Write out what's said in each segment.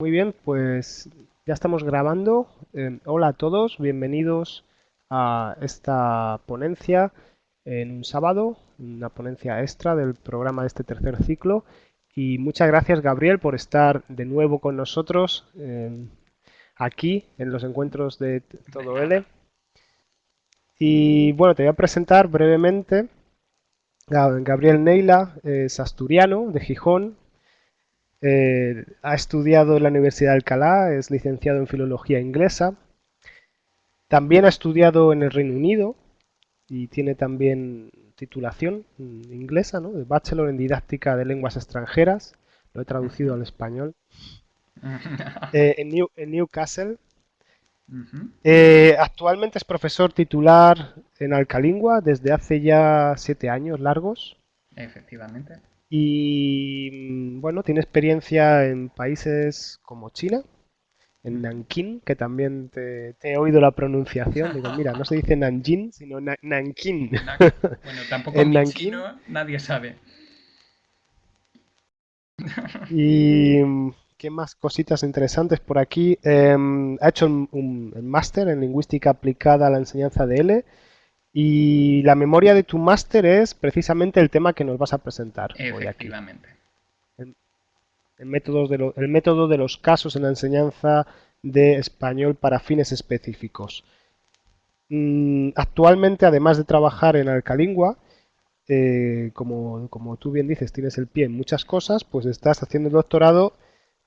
Muy bien, pues ya estamos grabando. Hola a todos, bienvenidos a esta ponencia en un sábado, una ponencia extra del programa de este tercer ciclo. Y muchas gracias, Gabriel, por estar de nuevo con nosotros aquí en los encuentros de De Todo L. nada. Y bueno, te voy a presentar brevemente. Gabriel Neila es asturiano, de Gijón. Ha estudiado en la Universidad de Alcalá, es licenciado en Filología Inglesa. También ha estudiado en el Reino Unido y tiene también titulación inglesa, ¿no? De Bachelor en Didáctica de Lenguas Extranjeras. Lo he traducido Ujú. al español. En Newcastle. Ujú. Actualmente es profesor titular en Alcalingua desde hace ya 7 años largos. Efectivamente. Y bueno, tiene experiencia en países como China, en Ujú. Nankín, que también te he oído la pronunciación. Digo, mira, no se dice Nanjing, sino Nankín. Na- Bueno, tampoco En mi Nankín. chino nadie sabe. Y qué más cositas interesantes por aquí. Ha hecho un máster en lingüística aplicada a la enseñanza de L. Y la memoria de tu máster es precisamente el tema que nos vas a presentar hoy aquí. Efectivamente. El, el método de los casos en la enseñanza de español para fines específicos. Actualmente, además de trabajar en Alcalingua, como tú bien dices, tienes el pie en muchas cosas, pues estás haciendo el doctorado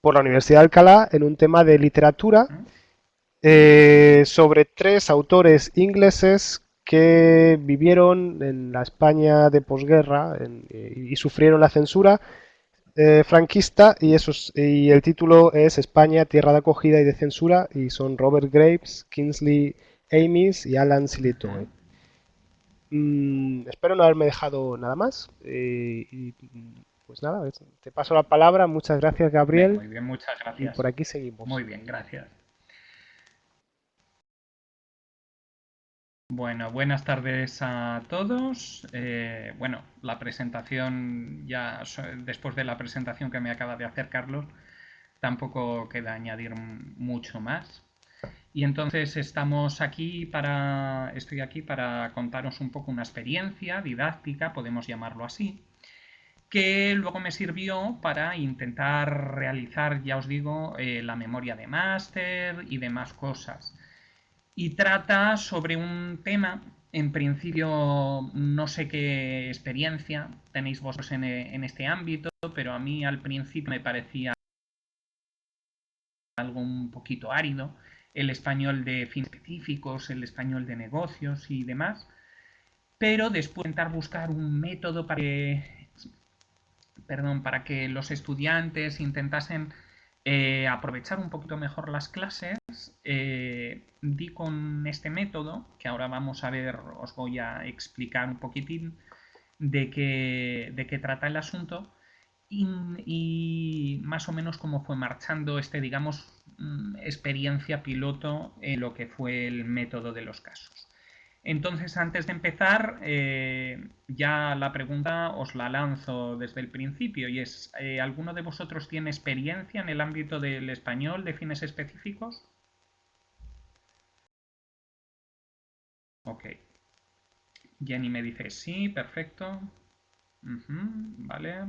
por la Universidad de Alcalá en un tema de literatura Ujú. sobre tres autores ingleses que vivieron en la España de posguerra y sufrieron la censura franquista y el título es España, tierra de acogida y de censura y son Robert Graves, Kingsley Amis y Alan Ujú. Sillitoe. Espero no haberme dejado nada más. Pues nada, te paso la palabra. Muchas gracias, Gabriel. Muy bien, muchas Y gracias. por aquí seguimos. Muy bien, gracias. Bueno, buenas tardes a todos. Bueno, la presentación, después de la presentación que me acaba de hacer Carlos, tampoco queda añadir mucho más. Y entonces estoy aquí para contaros un poco una experiencia didáctica, podemos llamarlo así, que luego me sirvió para intentar realizar, ya os digo, la memoria de máster y demás cosas. Y trata sobre un tema, en principio no sé qué experiencia tenéis vosotros en este ámbito, pero a mí al principio me parecía algo un poquito árido, el español de fines específicos, el español de negocios y demás, pero después de intentar buscar un método para que los estudiantes intentasen aprovechar un poquito mejor las clases, di con este método, que ahora vamos a ver, os voy a explicar un poquitín de qué trata el asunto, y más o menos cómo fue marchando digamos, experiencia piloto en lo que fue el método de los casos. Entonces, antes de empezar, ya la pregunta os la lanzo desde el principio y es, ¿alguno de vosotros tiene experiencia en el ámbito del español de fines específicos? Ok. Jenny me dice sí, perfecto. Ujú, vale.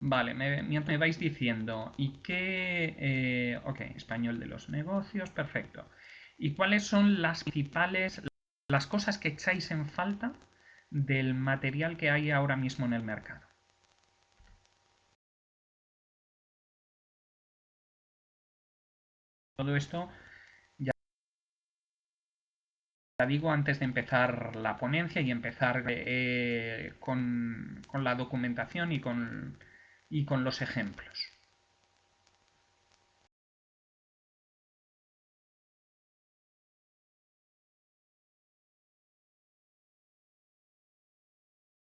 Vale, mientras me vais diciendo, ¿y qué? Ok, español de los negocios, perfecto. ¿Y cuáles son las cosas que echáis en falta del material que hay ahora mismo en el mercado? Todo esto, ya digo, antes de empezar la ponencia y empezar con la documentación y con los ejemplos.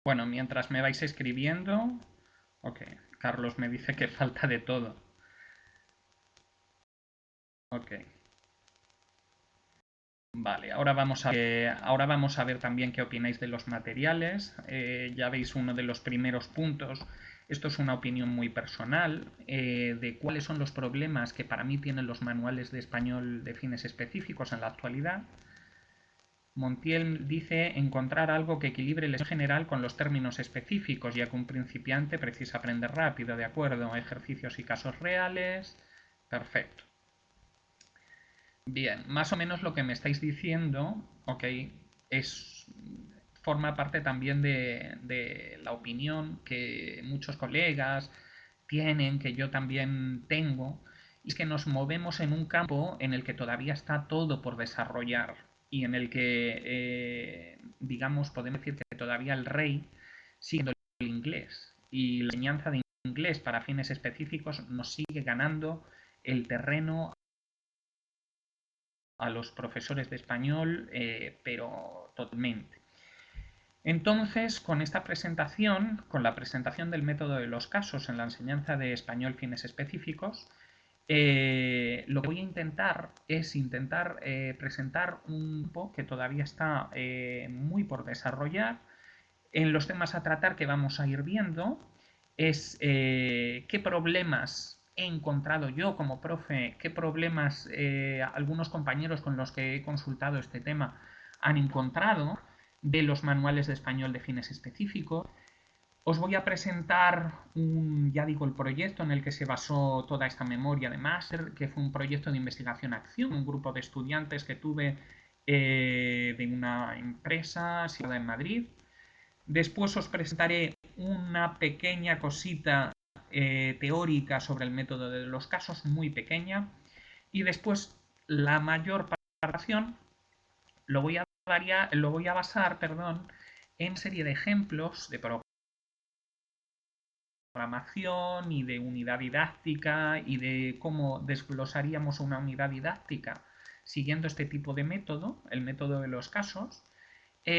Bueno, mientras me vais escribiendo, ok, Carlos me dice que falta de todo. Ok. Vale, ahora vamos a ver también qué opináis de los materiales. Ya veis uno de los primeros puntos Esto es una opinión muy personal de cuáles son los problemas que para mí tienen los manuales de español de fines específicos en la actualidad. Montiel dice encontrar algo que equilibre el estudio general con los términos específicos, ya que un principiante precisa aprender rápido, de acuerdo, ejercicios y casos reales. Perfecto. Bien, más o menos lo que me estáis diciendo, ok, forma parte también de la opinión que muchos colegas tienen, que yo también tengo, y es que nos movemos en un campo en el que todavía está todo por desarrollar y en el que, digamos, podemos decir que todavía el rey sigue siendo el inglés y la enseñanza de inglés para fines específicos nos sigue ganando el terreno a los profesores de español, pero totalmente. Entonces, con esta presentación, con la presentación del método de los casos en la enseñanza de español fines específicos, lo que voy a intentar es presentar un grupo que todavía está muy por desarrollar. En los temas a tratar que vamos a ir viendo es qué problemas he encontrado yo como profe, qué problemas algunos compañeros con los que he consultado este tema han encontrado de los manuales de español de fines específicos. Os voy a presentar ya digo, el proyecto en el que se basó toda esta memoria de máster, que fue un proyecto de investigación-acción, un grupo de estudiantes que tuve de una empresa situada en Madrid. Después os presentaré una pequeña cosita teórica sobre el método de los casos, muy pequeña. Y después la mayor participación lo voy a basar en serie de ejemplos de programación y de unidad didáctica y de cómo desglosaríamos una unidad didáctica siguiendo este tipo de método, el método de los casos, ya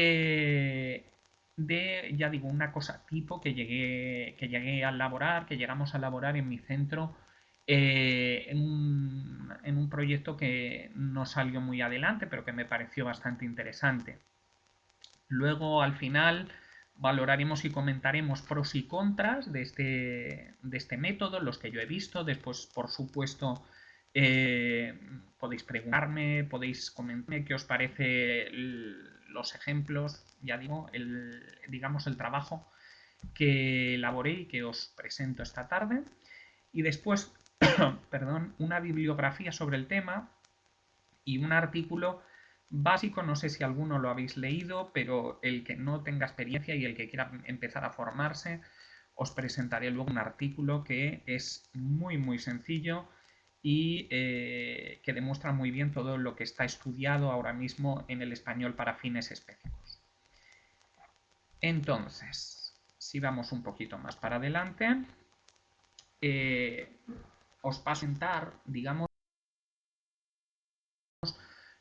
digo, una cosa tipo que llegué a elaborar, que llegamos a elaborar en mi centro en un proyecto que no salió muy adelante, pero que me pareció bastante interesante. Luego, al final, valoraremos y comentaremos pros y contras de este método, los que yo he visto. Después, por supuesto, podéis preguntarme, podéis comentarme qué os parece los ejemplos, ya digo, digamos el trabajo que elaboré y que os presento esta tarde. Y después, perdón, una bibliografía sobre el tema y un artículo básico, no sé si alguno lo habéis leído, pero el que no tenga experiencia y el que quiera empezar a formarse, os presentaré luego un artículo que es muy sencillo y que demuestra muy bien todo lo que está estudiado ahora mismo en el español para fines específicos. Entonces, si vamos un poquito más para adelante, os paso a presentar, digamos,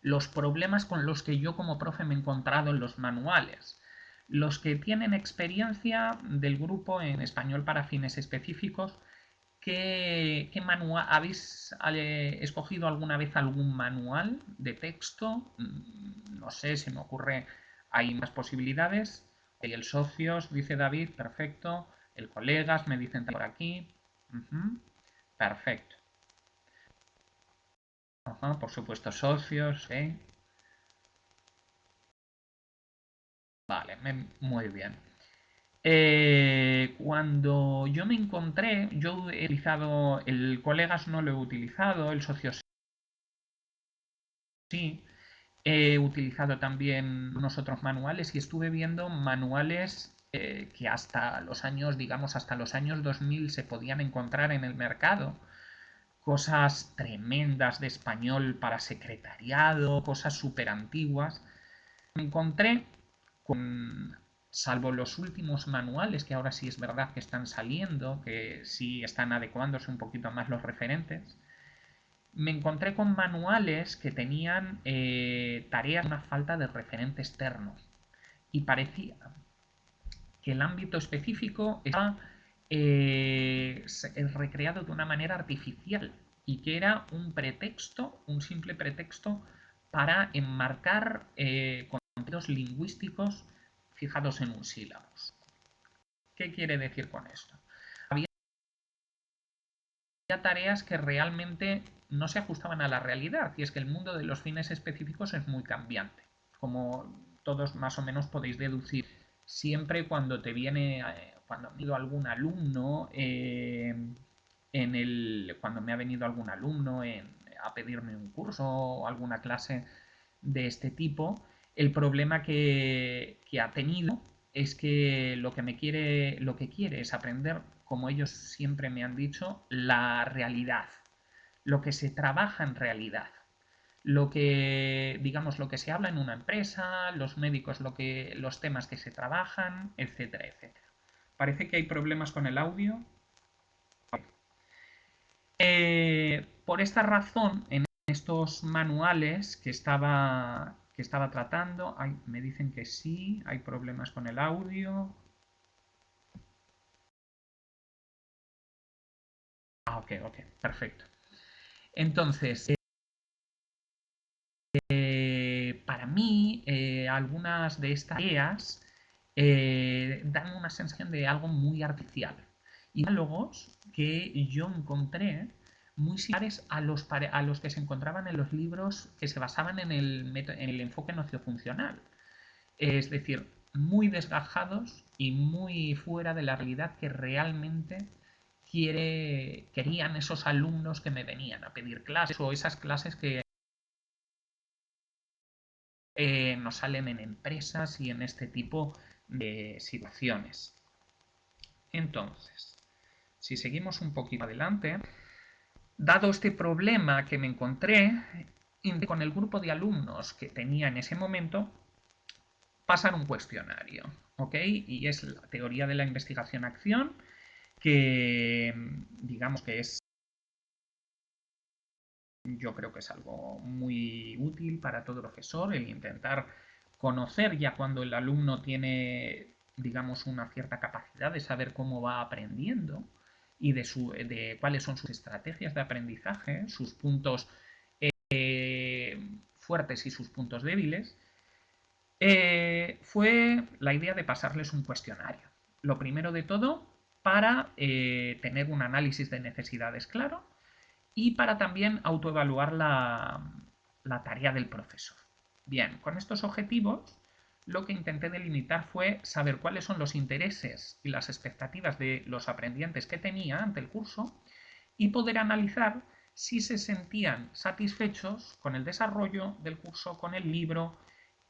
los problemas con los que yo como profe me he encontrado en los manuales. Los que tienen experiencia del grupo en español para fines específicos, ¿qué manual habéis escogido alguna vez algún manual de texto? No sé, se me ocurre, hay más posibilidades. El socios, dice David, perfecto. El colegas, me dicen por aquí. Perfecto. Ajá, por supuesto, socios, Vale, muy bien. Cuando yo me encontré, yo he utilizado, el colegas no lo he utilizado, el socio sí, he utilizado también unos otros manuales y estuve viendo manuales que hasta los años, digamos, hasta los años 2000 se podían encontrar en el mercado. Cosas tremendas de español para secretariado, cosas súper antiguas. Me encontré con, salvo los últimos manuales, que ahora sí es verdad que están saliendo, que sí están adecuándose un poquito más los referentes, me encontré con manuales que tenían tareas, una falta de referente externo. Y parecía que el ámbito específico estaba recreado de una manera artificial y que era un pretexto, un simple pretexto para enmarcar contenidos lingüísticos fijados en un sílabos. ¿Qué quiere decir con esto? tareas que realmente no se ajustaban a la realidad, y es que el mundo de los fines específicos es muy cambiante, como todos más o menos podéis deducir. Siempre cuando te viene, cuando ha venido algún alumno, cuando me ha venido algún alumno a pedirme un curso o alguna clase de este tipo, el problema que ha tenido es que lo que quiere es aprender, como ellos siempre me han dicho, la realidad, lo que se trabaja en realidad, lo que, digamos, lo que se habla en una empresa, los médicos, los temas que se trabajan, etcétera, etcétera. Parece que hay problemas con el audio. Por esta razón, en estos manuales que estaba tratando, me dicen que sí, hay problemas con el audio. Ok, perfecto. Entonces, para mí, algunas de estas tareas dan una sensación de algo muy artificial. Y diálogos que yo encontré muy similares a los que se encontraban en los libros que se basaban en el enfoque nociofuncional. Es decir, muy desgajados y muy fuera de la realidad que realmente querían esos alumnos que me venían a pedir clases, o esas clases que nos salen en empresas y en este tipo de situaciones. Entonces, si seguimos un poquito adelante, dado este problema que me encontré con el grupo de alumnos que tenía en ese momento, pasan un cuestionario, ¿ok? Y es la teoría de la investigación-acción, que digamos que es, yo creo que es algo muy útil para todo profesor, el intentar conocer ya cuando el alumno tiene, digamos, una cierta capacidad de saber cómo va aprendiendo y de cuáles son sus estrategias de aprendizaje, sus puntos fuertes y sus puntos débiles. Fue la idea de pasarles un cuestionario. Lo primero de todo, para tener un análisis de necesidades claro y para también autoevaluar la tarea del profesor. Bien, con estos objetivos, lo que intenté delimitar fue saber cuáles son los intereses y las expectativas de los aprendientes que tenía ante el curso y poder analizar si se sentían satisfechos con el desarrollo del curso, con el libro,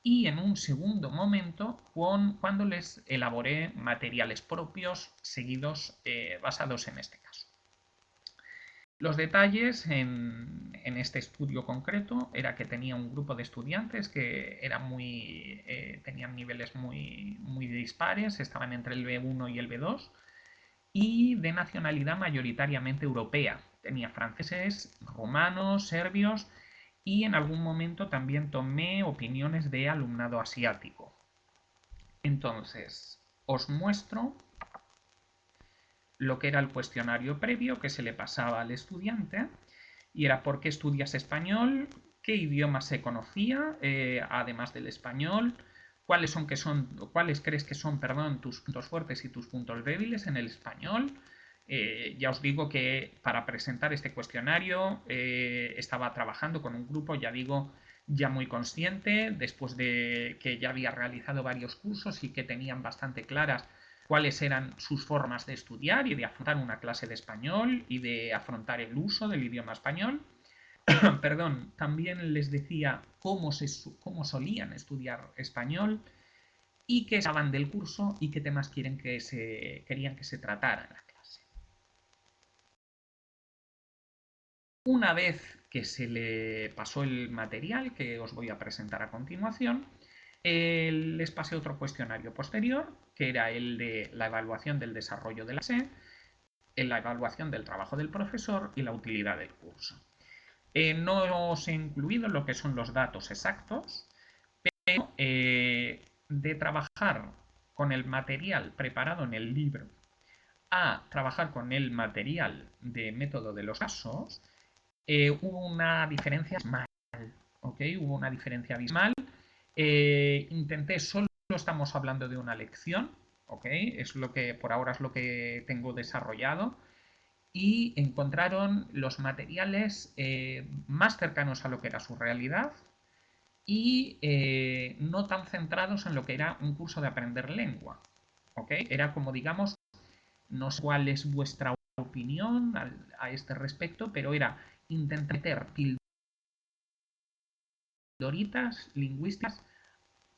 y en un segundo momento cuando les elaboré materiales propios seguidos basados en este caso. Los detalles en este estudio concreto era que tenía un grupo de estudiantes que tenían niveles muy dispares, estaban entre el B1 y el B2, y de nacionalidad mayoritariamente europea. Tenía franceses, rumanos, serbios, y en algún momento también tomé opiniones de alumnado asiático. Entonces, os muestro lo que era el cuestionario previo que se le pasaba al estudiante, y era por qué estudias español, qué idioma se conocía, además del español, cuáles crees que son, tus puntos fuertes y tus puntos débiles en el español. Ya os digo que para presentar este cuestionario estaba trabajando con un grupo, ya digo, ya muy consciente, después de que ya había realizado varios cursos y que tenían bastante claras cuáles eran sus formas de estudiar y de afrontar una clase de español y de afrontar el uso del idioma español. Perdón, también les decía cómo solían estudiar español y qué saben del curso y qué temas querían que se tratara en la clase. Una vez que se le pasó el material que os voy a presentar a continuación, les pasé otro cuestionario posterior, que era el de la evaluación del desarrollo de la clase, la evaluación del trabajo del profesor y la utilidad del curso. No os he incluido lo que son los datos exactos, pero de trabajar con el material preparado en el libro a trabajar con el material de método de los casos, hubo una diferencia abismal, ¿ok? Hubo una diferencia abismal. Solo estamos hablando de una lección, ¿ok? Por ahora es lo que tengo desarrollado. y encontraron los materiales más cercanos a lo que era su realidad y no tan centrados en lo que era un curso de aprender lengua. ¿Ok? Era como, digamos, no sé cuál es vuestra opinión a este respecto, pero era intentar meter pildoritas lingüísticas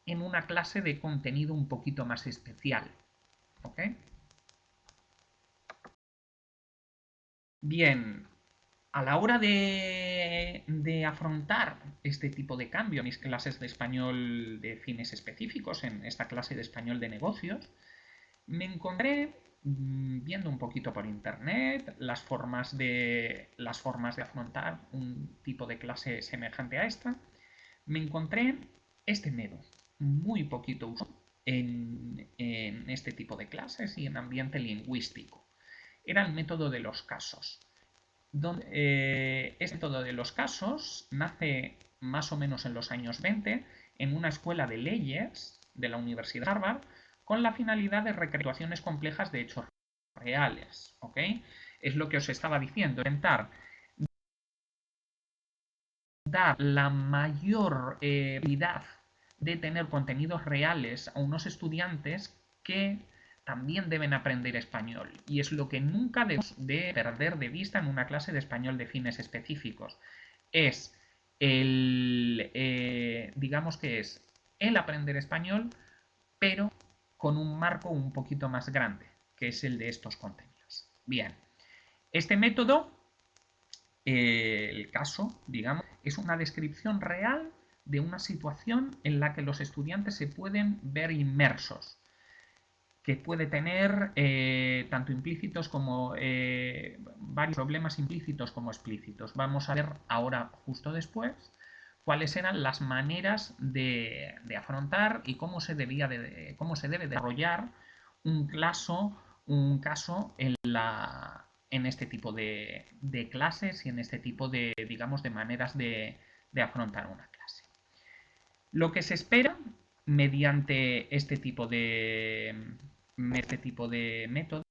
en una clase de contenido un poquito más especial. ¿Ok? Bien, a la hora de afrontar este tipo de cambio, mis clases de español de fines específicos, en esta clase de español de negocios, me encontré viendo un poquito por internet las formas de afrontar un tipo de clase semejante a esta. Me encontré este método, muy poquito usado en este tipo de clases y en ambiente lingüístico. Era el método de los casos. Este método de los casos nace más o menos en los años 20 en una escuela de leyes de la Universidad de Harvard con la finalidad de recrear situaciones complejas de hechos reales. ¿Ok? Es lo que os estaba diciendo, intentar dar la mayor habilidad de tener contenidos reales a unos estudiantes que también deben aprender español. Y es lo que nunca debemos de perder de vista en una clase de español de fines específicos. Es digamos que es el aprender español, pero con un marco un poquito más grande, que es el de estos contenidos. Bien, este método, el caso, digamos, es una descripción real de una situación en la que los estudiantes se pueden ver inmersos, que puede tener tanto implícitos como varios problemas implícitos como explícitos. Vamos a ver ahora, justo después, cuáles eran las maneras de afrontar y cómo se debe desarrollar un caso en este tipo de clases y en este tipo de, digamos, de maneras de afrontar una clase. Lo que se espera mediante este tipo de método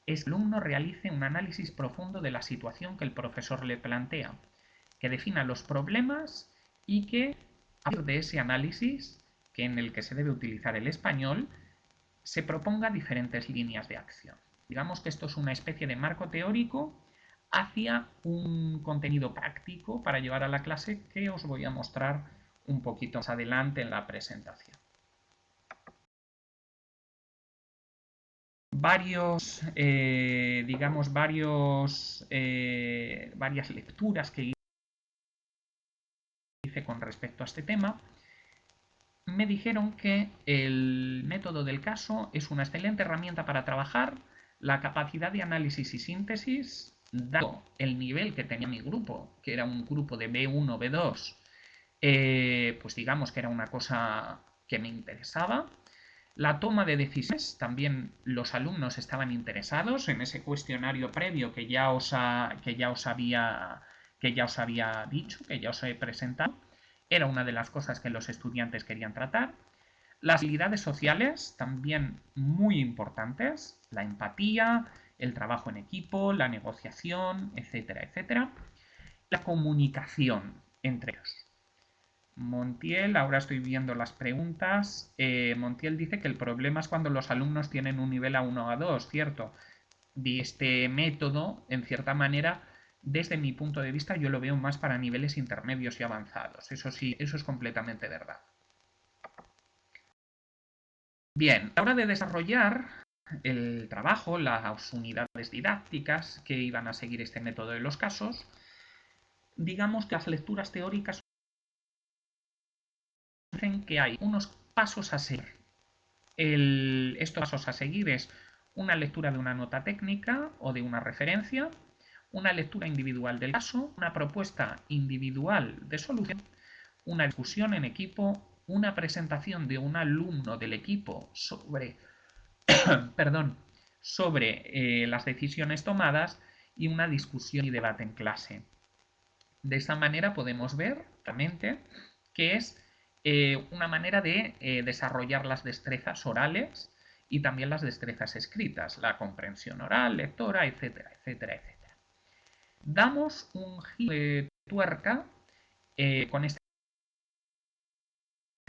es que el alumno realice un análisis profundo de la situación que el profesor le plantea, que defina los problemas y que, a partir de ese análisis, en el que se debe utilizar el español, se proponga diferentes líneas de acción. Digamos que esto es una especie de marco teórico hacia un contenido práctico para llevar a la clase que os voy a mostrar un poquito más adelante en la presentación. Varias lecturas que hice con respecto a este tema me dijeron que el método del caso es una excelente herramienta para trabajar la capacidad de análisis y síntesis, dado el nivel que tenía mi grupo, que era un grupo de B1, B2, pues digamos que era una cosa que me interesaba. La toma de decisiones, también los alumnos estaban interesados en ese cuestionario previo que ya os había dicho, que ya os he presentado. Era una de las cosas que los estudiantes querían tratar. Las habilidades sociales, también muy importantes, la empatía, el trabajo en equipo, la negociación, etcétera, etcétera. La comunicación entre ellos. Montiel, ahora estoy viendo las preguntas. Montiel dice que el problema es cuando los alumnos tienen un nivel A1 o A2, ¿cierto? De este método, en cierta manera, desde mi punto de vista, yo lo veo más para niveles intermedios y avanzados. Eso sí, eso es completamente verdad. Bien, a la hora de desarrollar el trabajo, las unidades didácticas que iban a seguir este método de los casos, digamos que las lecturas teóricas dicen que hay unos pasos a seguir. Estos pasos a seguir es una lectura de una nota técnica o de una referencia, una lectura individual del caso, una propuesta individual de solución, una discusión en equipo, una presentación de un alumno del equipo sobre las decisiones tomadas y una discusión y debate en clase. De esta manera podemos ver realmente que es una manera de desarrollar las destrezas orales y también las destrezas escritas, la comprensión oral, lectora, etcétera, etcétera, etcétera. Damos un giro de tuerca con este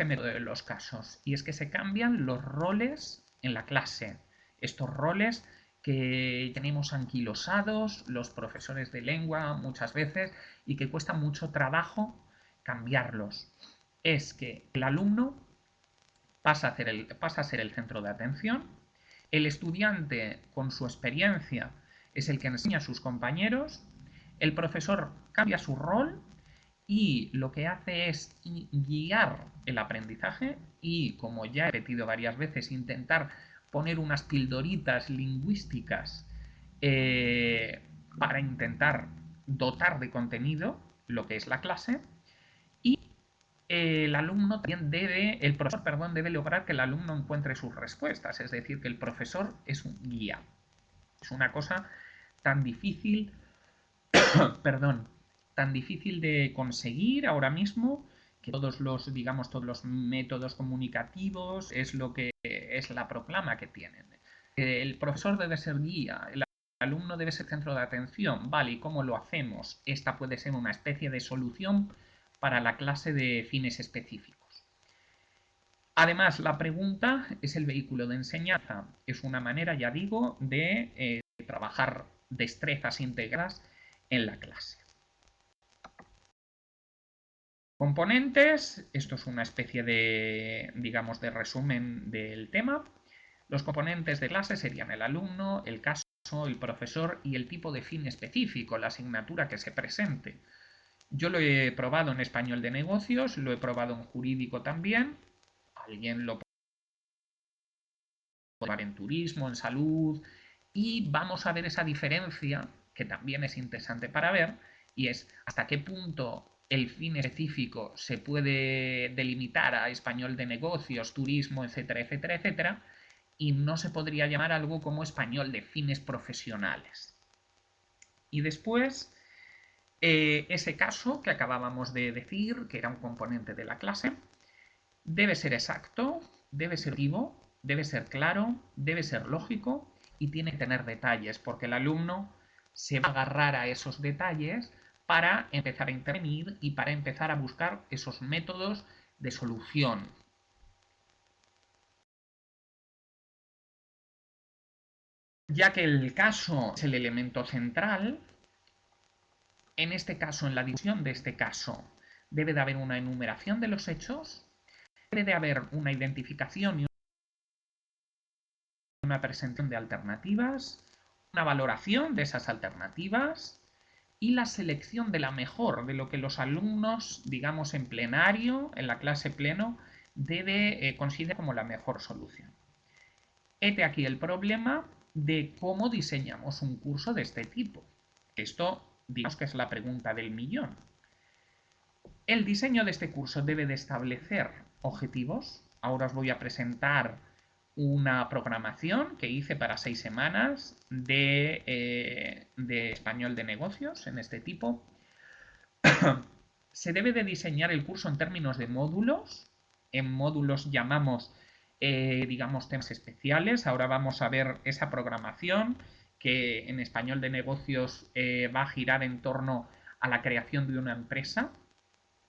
método de los casos, y es que se cambian los roles en la clase. Estos roles que tenemos anquilosados los profesores de lengua muchas veces y que cuesta mucho trabajo cambiarlos. Es que el alumno pasa a ser el centro de atención, el estudiante con su experiencia es el que enseña a sus compañeros, el profesor cambia su rol y lo que hace es guiar el aprendizaje y, como ya he repetido varias veces, intentar poner unas pildoritas lingüísticas para intentar dotar de contenido lo que es la clase. Y el alumno también el profesor, perdón, debe lograr que el alumno encuentre sus respuestas, es decir, que el profesor es un guía. Es una cosa tan difícil, perdón, tan difícil de conseguir ahora mismo, que todos los, digamos, todos los métodos comunicativos es lo que es la proclama que tienen. El profesor debe ser guía, el alumno debe ser centro de atención, vale, ¿y cómo lo hacemos? Esta puede ser una especie de solución para la clase de fines específicos. Además, la pregunta es el vehículo de enseñanza. Es una manera, ya digo, de trabajar destrezas íntegras en la clase. Componentes, esto es una especie de, digamos, de resumen del tema. Los componentes de clase serían el alumno, el caso, el profesor y el tipo de fin específico, la asignatura que se presente. Yo lo he probado en español de negocios, lo he probado en jurídico también. Alguien lo puede probar en turismo, en salud. Y vamos a ver esa diferencia, que también es interesante para ver, y es hasta qué punto el fin específico se puede delimitar a español de negocios, turismo, etcétera, etcétera, etcétera, y no se podría llamar algo como español de fines profesionales. Y después, ese caso que acabábamos de decir, que era un componente de la clase, debe ser exacto, debe ser vivo, debe ser claro, debe ser lógico y tiene que tener detalles, porque el alumno se va a agarrar a esos detalles para empezar a intervenir y para empezar a buscar esos métodos de solución. Ya que el caso es el elemento central, en este caso, en la división de este caso, debe de haber una enumeración de los hechos, debe de haber una identificación y una presentación de alternativas, una valoración de esas alternativas y la selección de la mejor, de lo que los alumnos, digamos en plenario, en la clase pleno, debe considerar como la mejor solución. Hete aquí el problema de cómo diseñamos un curso de este tipo. Esto, digamos que es la pregunta del millón. El diseño de este curso debe de establecer objetivos. Ahora os voy a presentar una programación que hice para 6 semanas de español de negocios en este tipo. Se debe de diseñar el curso en términos de módulos. En módulos llamamos, digamos, temas especiales. Ahora vamos a ver esa programación que en español de negocios va a girar en torno a la creación de una empresa.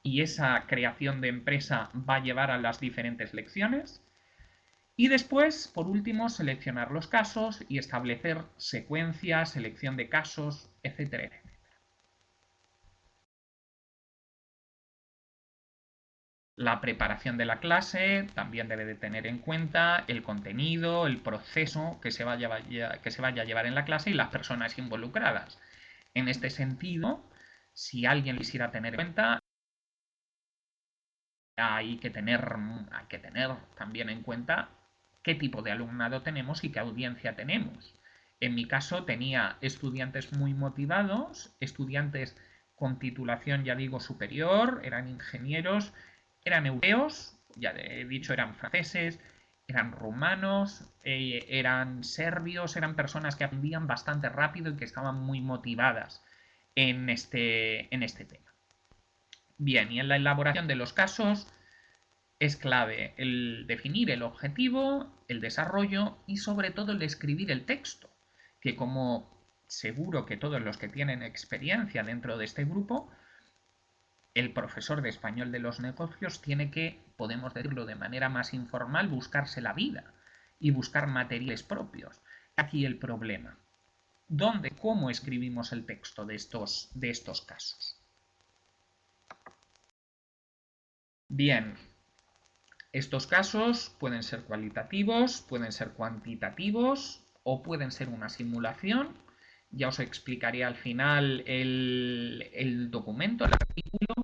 Y esa creación de empresa va a llevar a las diferentes lecciones. Y después, por último, seleccionar los casos y establecer secuencias, selección de casos, etcétera, etcétera. La preparación de la clase también debe de tener en cuenta el contenido, el proceso que se vaya a llevar en la clase y las personas involucradas. En este sentido, si alguien quisiera tener en cuenta, hay que tener también en cuenta qué tipo de alumnado tenemos y qué audiencia tenemos. En mi caso tenía estudiantes muy motivados, estudiantes con titulación, ya digo, superior, eran ingenieros, eran europeos, ya he dicho, eran franceses, eran rumanos, eran serbios, eran personas que aprendían bastante rápido y que estaban muy motivadas en este tema. Bien, y en la elaboración de los casos es clave el definir el objetivo, el desarrollo y sobre todo el escribir el texto, que como seguro que todos los que tienen experiencia dentro de este grupo, el profesor de español de los negocios tiene que, podemos decirlo de manera más informal, buscarse la vida y buscar materiales propios. Aquí el problema. ¿Dónde, cómo escribimos el texto de estos casos? Bien, estos casos pueden ser cualitativos, pueden ser cuantitativos o pueden ser una simulación. Ya os explicaré al final el documento, el artículo,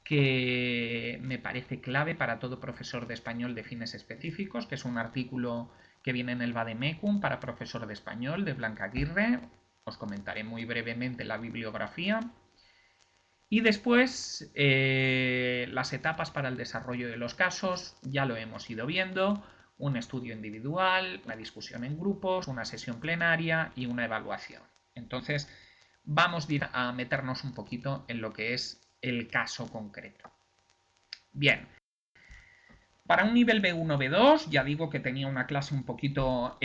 que me parece clave para todo profesor de español de fines específicos, que es un artículo que viene en el Vademecum para profesor de español de Blanca Aguirre. Os comentaré muy brevemente la bibliografía. Y después, las etapas para el desarrollo de los casos, ya lo hemos ido viendo, un estudio individual, una discusión en grupos, una sesión plenaria y una evaluación. Entonces, vamos a meternos un poquito en lo que es el caso concreto. Bien, para un nivel B1, B2, ya digo que tenía una clase un poquito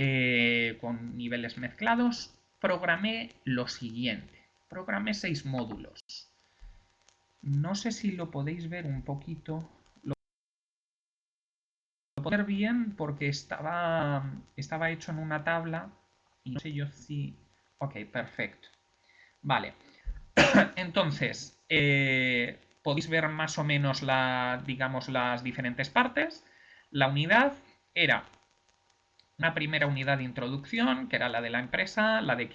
con niveles mezclados, programé lo siguiente. Programé 6 módulos. No sé si lo podéis ver un poquito. Lo puedo ver bien porque estaba hecho en una tabla y no sé yo si... Ok, perfecto. Vale. Entonces, podéis ver más o menos digamos, las diferentes partes. La unidad era una primera unidad de introducción, que era la de la empresa, la de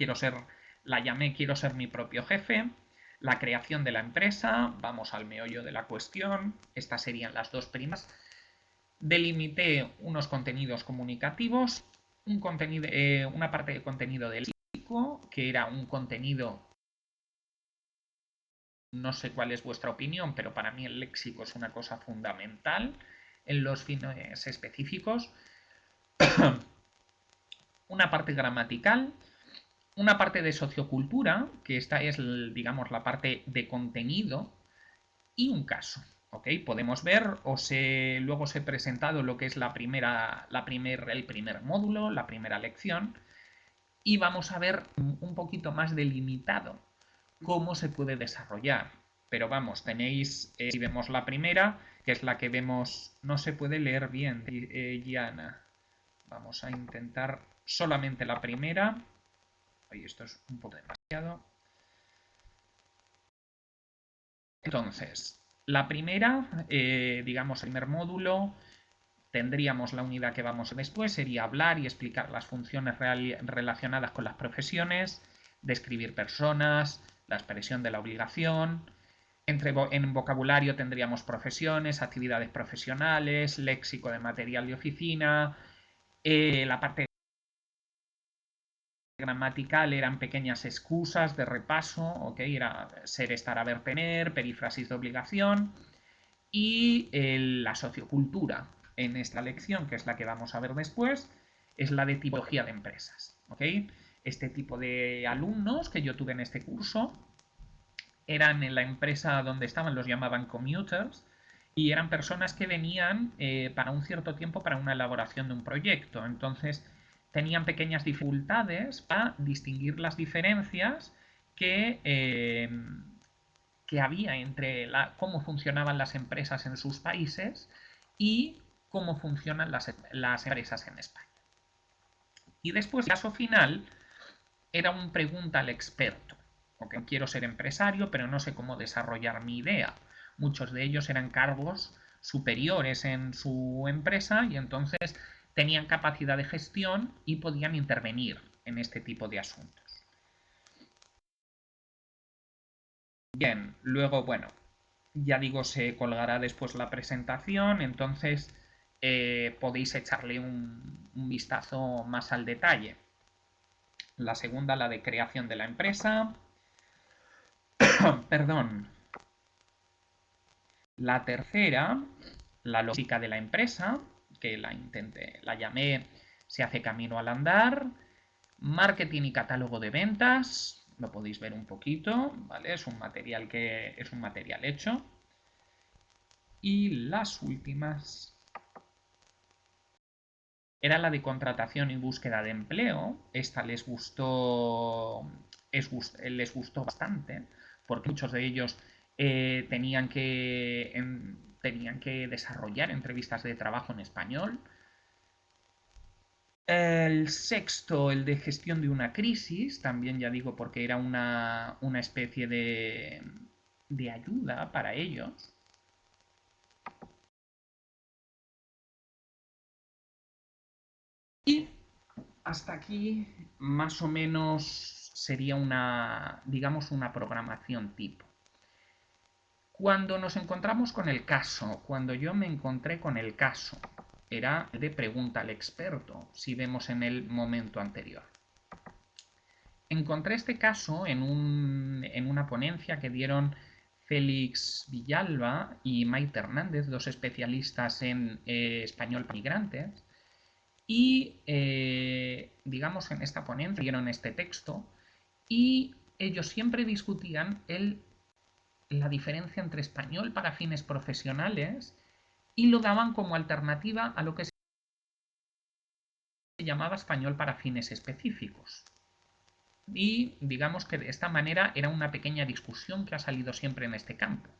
la llamé quiero ser mi propio jefe. La creación de la empresa, vamos al meollo de la cuestión, estas serían las dos primas. Delimité unos contenidos comunicativos, una parte de contenido del léxico, que era un contenido, no sé cuál es vuestra opinión, pero para mí el léxico es una cosa fundamental en los fines específicos. Una parte gramatical, una parte de sociocultura, que esta es, digamos, la parte de contenido, y un caso. ¿Ok? Podemos ver, luego os he presentado lo que es el primer módulo, la primera lección, y vamos a ver un poquito más delimitado cómo se puede desarrollar. Pero vamos, tenéis, si vemos la primera, que es la que vemos, no se puede leer bien, Gianna. Vamos a intentar solamente la primera. Ay, esto es un poco demasiado. Entonces, la primera, digamos, el primer módulo, tendríamos la unidad que vamos después, sería hablar y explicar las funciones relacionadas con las profesiones, describir personas, la expresión de la obligación. En vocabulario tendríamos profesiones, actividades profesionales, léxico de material de oficina, la parte gramatical eran pequeñas excusas de repaso, ¿ok? Era ser, estar, haber, tener, perífrasis de obligación. Y la sociocultura en esta lección, que es la que vamos a ver después, es la de tipología de empresas, ¿ok? Este tipo de alumnos que yo tuve en este curso eran en la empresa donde estaban, los llamaban commuters, y eran personas que venían para un cierto tiempo para una elaboración de un proyecto. Entonces tenían pequeñas dificultades para distinguir las diferencias que había entre cómo funcionaban las empresas en sus países y cómo funcionan las empresas en España. Y después, el caso final era un pregunta al experto. Okay, quiero ser empresario, pero no sé cómo desarrollar mi idea. Muchos de ellos eran cargos superiores en su empresa y entonces tenían capacidad de gestión y podían intervenir en este tipo de asuntos. Bien, luego, bueno, ya digo, se colgará después la presentación, entonces podéis echarle un vistazo más al detalle. La segunda, la de creación de la empresa. Perdón. La tercera, la lógica de la empresa, que la llamé Se hace camino al andar. Marketing y catálogo de ventas, lo podéis ver un poquito, ¿vale? Es un material hecho. Y las últimas era la de contratación y búsqueda de empleo. Esta les gustó bastante, porque muchos de ellos tenían que desarrollar entrevistas de trabajo en español. El sexto, el de gestión de una crisis, también ya digo porque era una especie de ayuda para ellos. Y hasta aquí más o menos sería digamos, una programación tipo. Cuando nos encontramos con el caso, cuando yo me encontré con el caso, era de pregunta al experto, si vemos en el momento anterior. Encontré este caso en una ponencia que dieron Félix Villalba y Maite Hernández, dos especialistas en español para migrantes, y digamos en esta ponencia dieron este texto y ellos siempre discutían la diferencia entre español para fines profesionales y lo daban como alternativa a lo que se llamaba español para fines específicos. Y digamos que de esta manera era una pequeña discusión que ha salido siempre en este campo.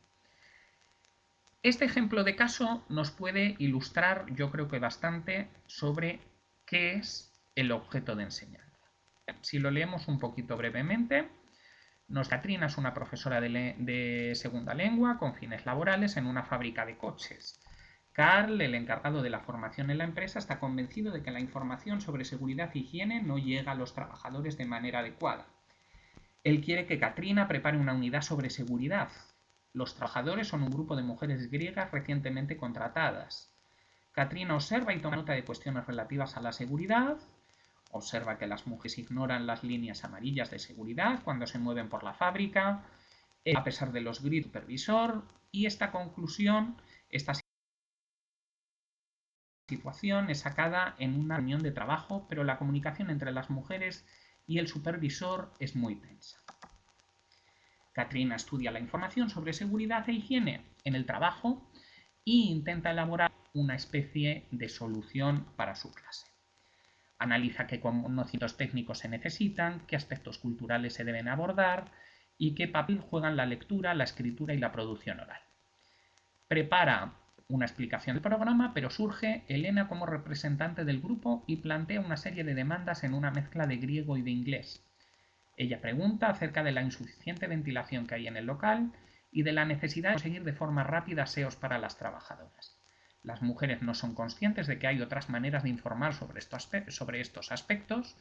Este ejemplo de caso nos puede ilustrar, yo creo que bastante, sobre qué es el objeto de enseñanza. Si lo leemos un poquito brevemente, Catrina es una profesora de segunda lengua con fines laborales en una fábrica de coches. Carl, el encargado de la formación en la empresa, está convencido de que la información sobre seguridad e higiene no llega a los trabajadores de manera adecuada. Él quiere que Katrina prepare una unidad sobre seguridad. Los trabajadores son un grupo de mujeres griegas recientemente contratadas. Katrina observa y toma nota de cuestiones relativas a la seguridad. Observa que las mujeres ignoran las líneas amarillas de seguridad cuando se mueven por la fábrica, a pesar de los gritos del supervisor, y esta conclusión, esta situación es sacada en una reunión de trabajo, pero la comunicación entre las mujeres y el supervisor es muy tensa. Katrina estudia la información sobre seguridad e higiene en el trabajo e intenta elaborar una especie de solución para su clase. Analiza qué conocimientos técnicos se necesitan, qué aspectos culturales se deben abordar y qué papel juegan la lectura, la escritura y la producción oral. Prepara una explicación del programa, pero surge Elena como representante del grupo y plantea una serie de demandas en una mezcla de griego y de inglés. Ella pregunta acerca de la insuficiente ventilación que hay en el local y de la necesidad de conseguir de forma rápida aseos para las trabajadoras. Las mujeres no son conscientes de que hay otras maneras de informar sobre estos aspectos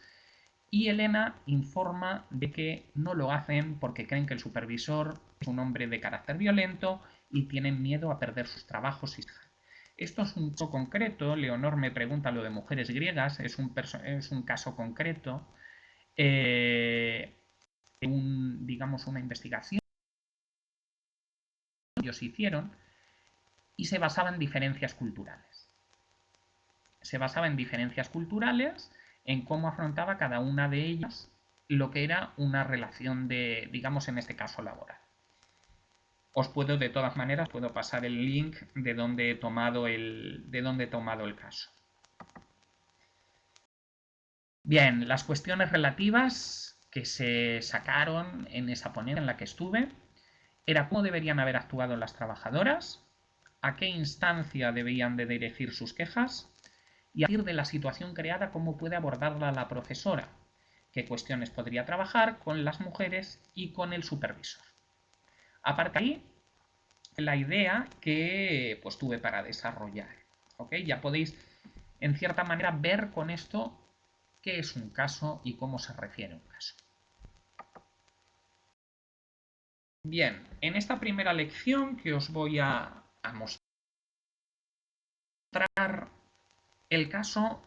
y Elena informa de que no lo hacen porque creen que el supervisor es un hombre de carácter violento y tienen miedo a perder sus trabajos. Esto es un caso concreto. Leonor me pregunta lo de mujeres griegas, es un caso concreto. Digamos, una investigación que ellos hicieron y se basaba en diferencias culturales. Se basaba en diferencias culturales, en cómo afrontaba cada una de ellas lo que era una relación de, digamos, en este caso laboral. Os puedo, de todas maneras, puedo pasar el link de donde he tomado el caso. Bien, las cuestiones relativas que se sacaron en esa ponencia en la que estuve era cómo deberían haber actuado las trabajadoras, a qué instancia debían de dirigir sus quejas y a partir de la situación creada cómo puede abordarla la profesora, qué cuestiones podría trabajar con las mujeres y con el supervisor. Aparte de ahí, la idea que pues tuve para desarrollar. ¿Okay? Ya podéis, en cierta manera, ver con esto qué es un caso y cómo se refiere a un caso. Bien, en esta primera lección que os voy a mostrar el caso,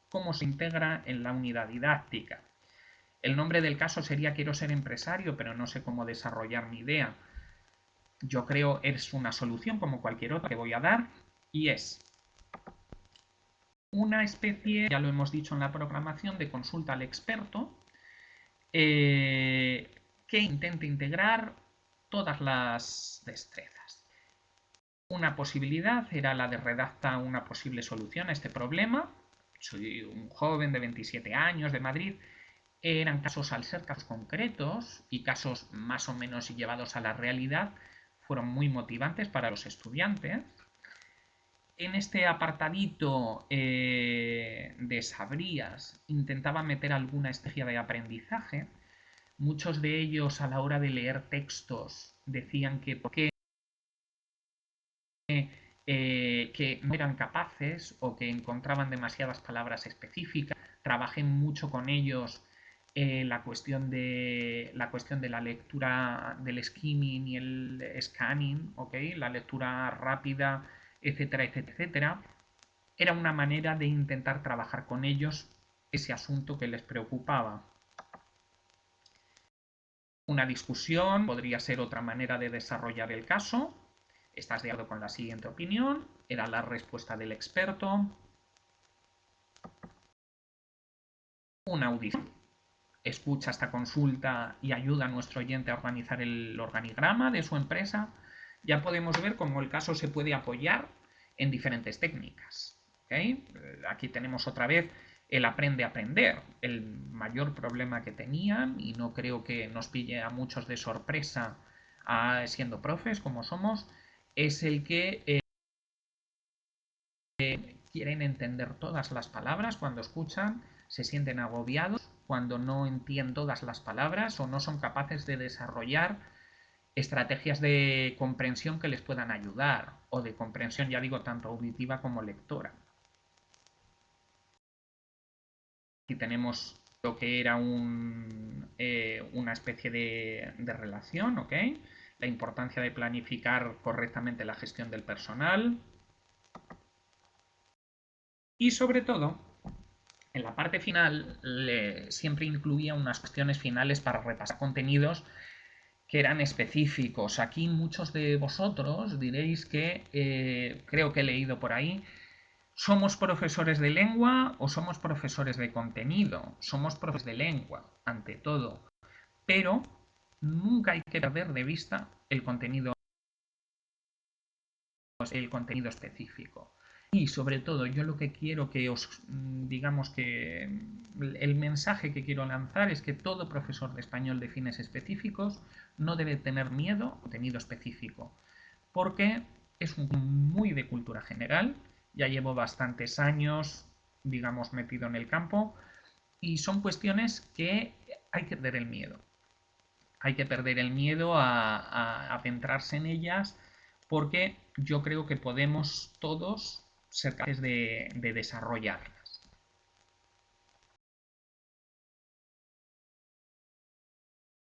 cómo se integra en la unidad didáctica. El nombre del caso sería Quiero ser empresario, pero no sé cómo desarrollar mi idea. Yo creo que es una solución como cualquier otra que voy a dar y es una especie, ya lo hemos dicho en la programación, de consulta al experto que intente integrar todas las destrezas. Una posibilidad era la de redactar una posible solución a este problema, soy un joven de 27 años de Madrid. Eran casos, al ser casos concretos y casos más o menos llevados a la realidad, fueron muy motivantes para los estudiantes. En este apartadito de Sabrías intentaba meter alguna estrategia de aprendizaje. Muchos de ellos, a la hora de leer textos, decían que por qué que no eran capaces o que encontraban demasiadas palabras específicas. Trabajé mucho con ellos la cuestión de la lectura del skimming y el scanning, ¿okay? La lectura rápida, etcétera, etcétera, etcétera. Era una manera de intentar trabajar con ellos ese asunto que les preocupaba. Una discusión podría ser otra manera de desarrollar el caso. ¿Estás de acuerdo con la siguiente opinión? Era la respuesta del experto. Una audición. Escucha esta consulta y ayuda a nuestro oyente a organizar el organigrama de su empresa. Ya podemos ver cómo el caso se puede apoyar en diferentes técnicas. ¿Okay? Aquí tenemos otra vez el aprende a aprender. El mayor problema que tenían, y no creo que nos pille a muchos de sorpresa siendo profes como somos, es el que quieren entender todas las palabras cuando escuchan, se sienten agobiados cuando no entienden todas las palabras o no son capaces de desarrollar estrategias de comprensión que les puedan ayudar, o de comprensión, ya digo, tanto auditiva como lectora. Aquí tenemos lo que era una especie de relación, ¿ok? La importancia de planificar correctamente la gestión del personal. Y sobre todo, en la parte final siempre incluía unas cuestiones finales para repasar contenidos que eran específicos. Aquí muchos de vosotros diréis que, creo que he leído por ahí, ¿somos profesores de lengua o somos profesores de contenido? Somos profesores de lengua, ante todo. Pero nunca hay que perder de vista el contenido específico. Y sobre todo, yo lo que quiero que digamos que el mensaje que quiero lanzar es que todo profesor de español de fines específicos no debe tener miedo al contenido específico, porque es muy de cultura general. Ya llevo bastantes años, digamos, metido en el campo, y son cuestiones que hay que perder el miedo. Hay que perder el miedo a centrarse en ellas, porque yo creo que podemos todos ser capaces de desarrollarlas.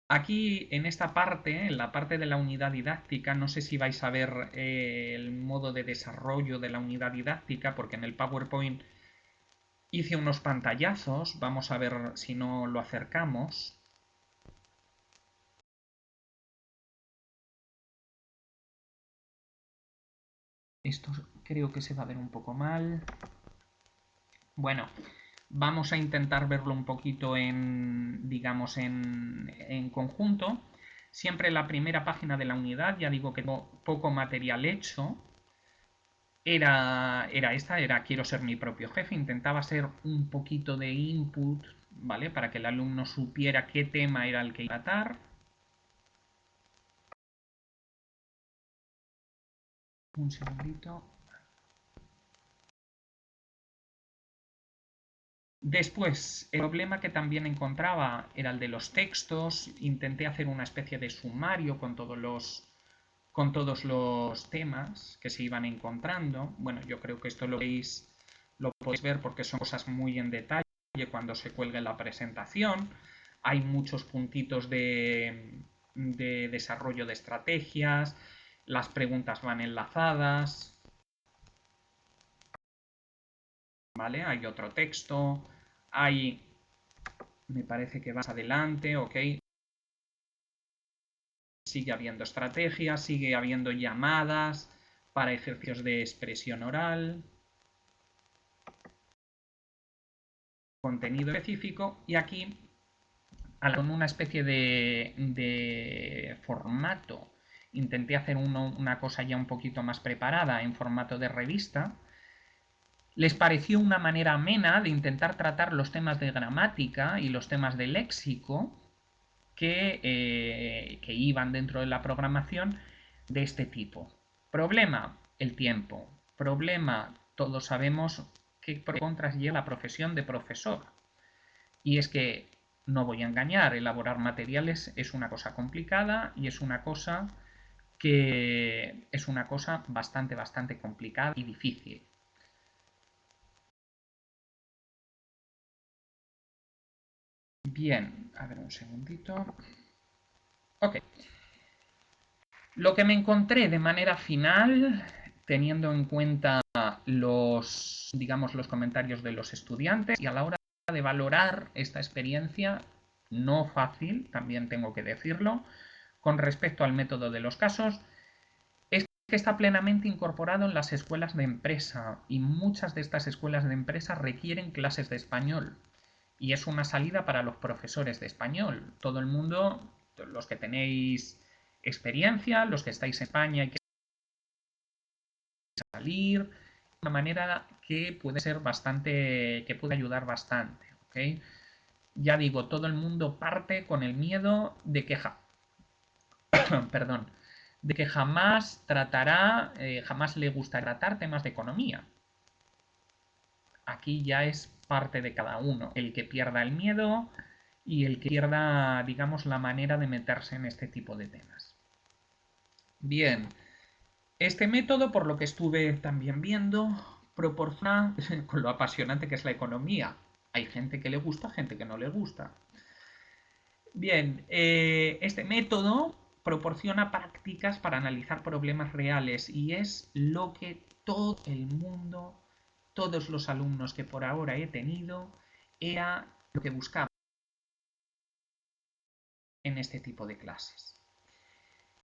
Aquí, en esta parte, en la parte de la unidad didáctica, no sé si vais a ver el modo de desarrollo de la unidad didáctica, porque en el PowerPoint hice unos pantallazos. Vamos a ver si no lo acercamos. Esto creo que se va a ver un poco mal. Bueno, vamos a intentar verlo un poquito digamos, en conjunto. Siempre la primera página de la unidad, ya digo que tengo poco material hecho, era quiero ser mi propio jefe. Intentaba ser un poquito de input, ¿vale? Para que el alumno supiera qué tema era el que iba a tratar. Un segundito. Después, el problema que también encontraba era el de los textos. Intenté hacer una especie de sumario con todos los temas que se iban encontrando. Bueno, yo creo que esto lo podéis ver porque son cosas muy en detalle cuando se cuelga la presentación. Hay muchos puntitos de desarrollo de estrategias, las preguntas van enlazadas, ¿vale? Hay otro texto, me parece que vas adelante, ok. Sigue habiendo estrategias, sigue habiendo llamadas para ejercicios de expresión oral, contenido específico, y aquí con una especie de formato intenté hacer una cosa ya un poquito más preparada en formato de revista, Les pareció una manera amena de intentar tratar los temas de gramática y los temas de léxico que iban dentro de la programación de este tipo. Problema, el tiempo. Problema, todos sabemos qué contras lleva la profesión de profesor. Y es que, no voy a engañar, elaborar materiales es una cosa complicada y es una cosa bastante complicada y difícil. Bien, a ver un segundito. Ok. Lo que me encontré de manera final, teniendo en cuenta digamos, los comentarios de los estudiantes y a la hora de valorar esta experiencia, no fácil, también tengo que decirlo, con respecto al método de los casos, es que está plenamente incorporado en las escuelas de empresa y muchas de estas escuelas de empresa requieren clases de español y es una salida para los profesores de español. Todo el mundo, los que tenéis experiencia, los que estáis en España y que salir, una manera que puede ser bastante, que puede ayudar bastante, ¿ok? Ya digo, todo el mundo parte con el miedo de que perdón, de que jamás tratará, jamás le gustará tratar temas de economía. Aquí ya es parte de cada uno, el que pierda el miedo y el que pierda, digamos, la manera de meterse en este tipo de temas. Bien, este método, por lo que estuve también viendo, proporciona, con lo apasionante que es la economía, hay gente que le gusta, gente que no le gusta. Bien, este método proporciona prácticas para analizar problemas reales y es lo que todo el mundo, todos los alumnos que por ahora he tenido, era lo que buscaba en este tipo de clases.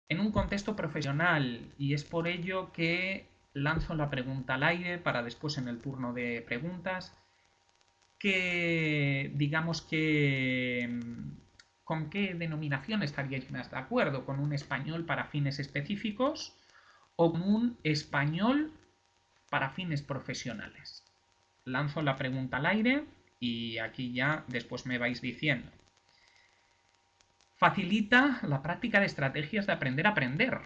En un contexto profesional, y es por ello que lanzo la pregunta al aire para después en el turno de preguntas, que digamos que ¿con qué denominación estaríais más de acuerdo? ¿Con un español para fines específicos o con un español para fines profesionales? Lanzo la pregunta al aire y aquí ya después me vais diciendo. Facilita la práctica de estrategias de aprender a aprender,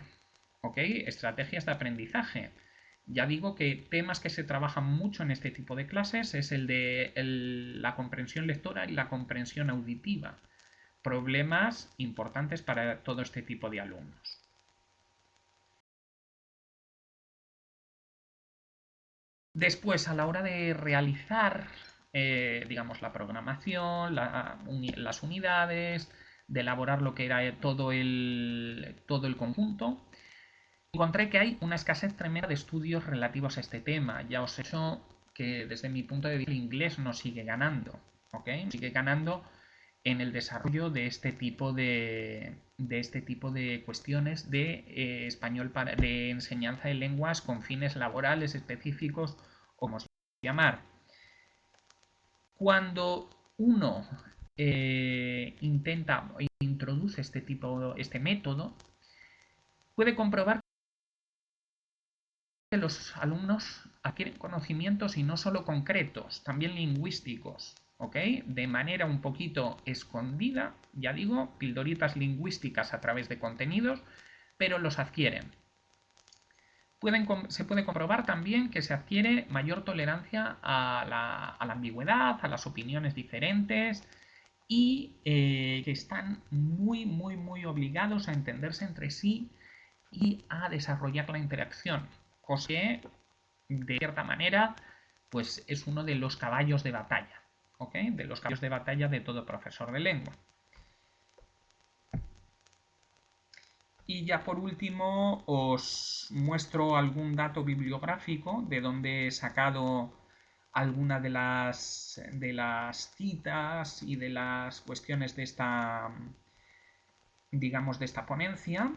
¿ok? Estrategias de aprendizaje. Ya digo que temas que se trabajan mucho en este tipo de clases es el de la comprensión lectora y la comprensión auditiva. Problemas importantes para todo este tipo de alumnos. Después, a la hora de realizar, digamos, la programación, las unidades, de elaborar lo que era todo el conjunto, encontré que hay una escasez tremenda de estudios relativos a este tema. Ya os he dicho que desde mi punto de vista el inglés no sigue ganando, ¿ok? Sigue ganando en el desarrollo de este tipo de cuestiones de español de enseñanza de lenguas con fines laborales específicos, como se llamar. Cuando uno intenta o introduce este método, puede comprobar que los alumnos adquieren conocimientos y no solo concretos, también lingüísticos, ¿ok? De manera un poquito escondida, ya digo, pildoritas lingüísticas a través de contenidos, pero los adquieren. Se puede comprobar también que se adquiere mayor tolerancia a la ambigüedad, a las opiniones diferentes y que están muy obligados a entenderse entre sí y a desarrollar la interacción, cosa que de cierta manera pues es uno de los caballos de batalla, ¿ok? De los caballos de batalla de todo profesor de lengua. Y ya por último os muestro algún dato bibliográfico de donde he sacado alguna de las citas y de las cuestiones de esta, digamos, de esta ponencia.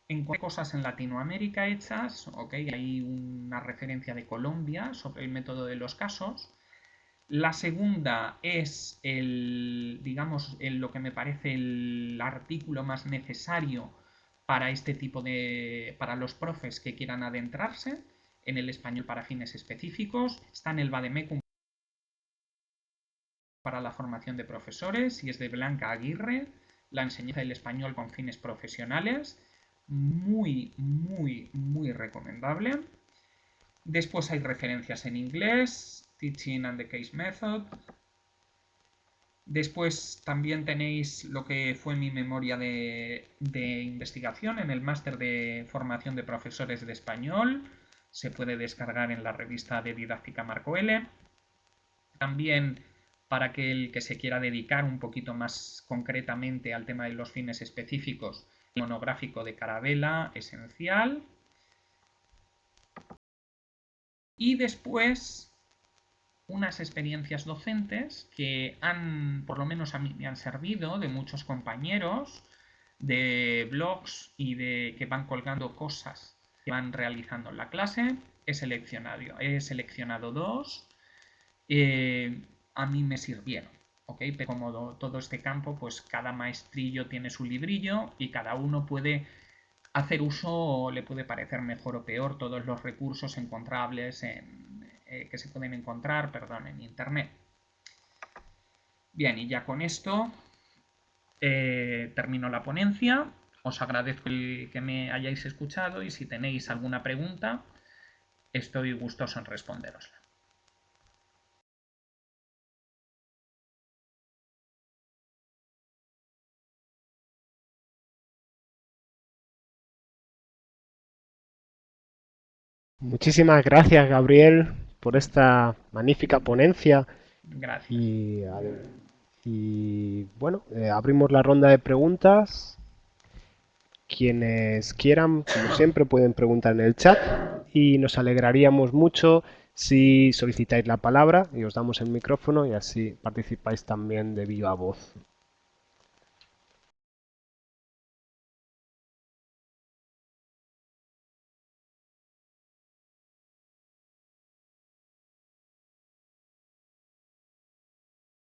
Encontré cosas en Latinoamérica hechas, ok, hay una referencia de Colombia sobre el método de los casos. La segunda es digamos, lo que me parece el artículo más necesario para este tipo para los profes que quieran adentrarse en el español para fines específicos, está en el Vademecum para la formación de profesores y es de Blanca Aguirre, la enseñanza del español con fines profesionales, muy, muy, muy recomendable. Después hay referencias en inglés, Teaching and the Case Method. Después también tenéis lo que fue mi memoria de investigación en el máster de formación de profesores de español. Se puede descargar en la revista de didáctica Marco L. También para aquel que se quiera dedicar un poquito más concretamente al tema de los fines específicos, el monográfico de Carabela, esencial. Y después unas experiencias docentes que por lo menos a mí me han servido, de muchos compañeros, de blogs y de que van colgando cosas que van realizando en la clase. He seleccionado dos. A mí me sirvieron, ¿ok? Pero como todo este campo, pues cada maestrillo tiene su librillo y cada uno puede hacer uso, o le puede parecer mejor o peor, todos los recursos encontrables que se pueden encontrar, perdón, en internet. Bien, y ya con esto termino la ponencia. Os agradezco que me hayáis escuchado y si tenéis alguna pregunta, estoy gustoso en responderosla. Muchísimas gracias, Gabriel, por esta magnífica ponencia Gracias. y bueno, abrimos la ronda de preguntas. Quienes quieran, como siempre, pueden preguntar en el chat y nos alegraríamos mucho si solicitáis la palabra y os damos el micrófono y así participáis también de viva voz.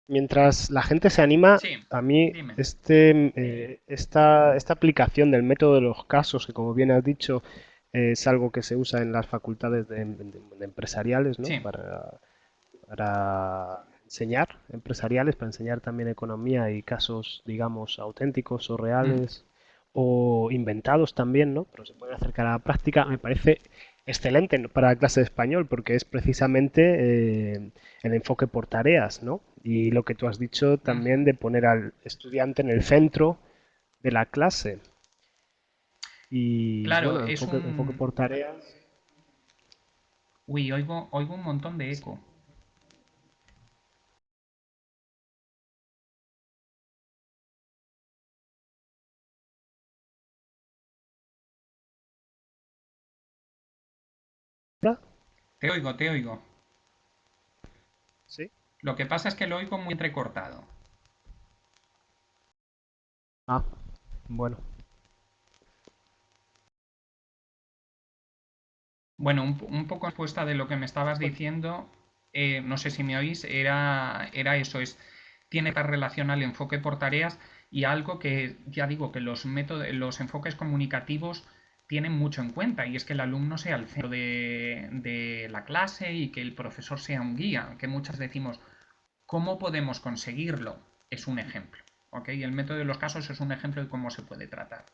Mientras la gente se anima, Sí, a mí dime. esta aplicación del método de los casos, que como bien has dicho, es algo que se usa en las facultades de empresariales, ¿no? Sí. Para enseñar empresariales, para enseñar también economía y casos, digamos, auténticos o Mm. reales o inventados también, ¿no? Pero se pueden acercar a la práctica. Me parece excelente, ¿no?, para la clase de español, porque es precisamente el enfoque por tareas, ¿no? Y lo que tú has dicho también de poner al estudiante en el centro de la clase. Y Claro, bueno, es enfoque un... por tareas. Uy, oigo un montón de eco. Te oigo, te oigo. ¿Sí? Lo que pasa es que lo oigo muy entrecortado. Ah, bueno. Bueno, un poco respuesta de lo que me estabas Bueno, diciendo, no sé si me oís, era eso, tiene esta relación al enfoque por tareas y algo que ya digo que los enfoques comunicativos tienen mucho en cuenta y es que el alumno sea el centro de la clase y que el profesor sea un guía, que muchas decimos, ¿cómo podemos conseguirlo? Es un ejemplo, ¿ok? El método de los casos es un ejemplo de cómo se puede tratar.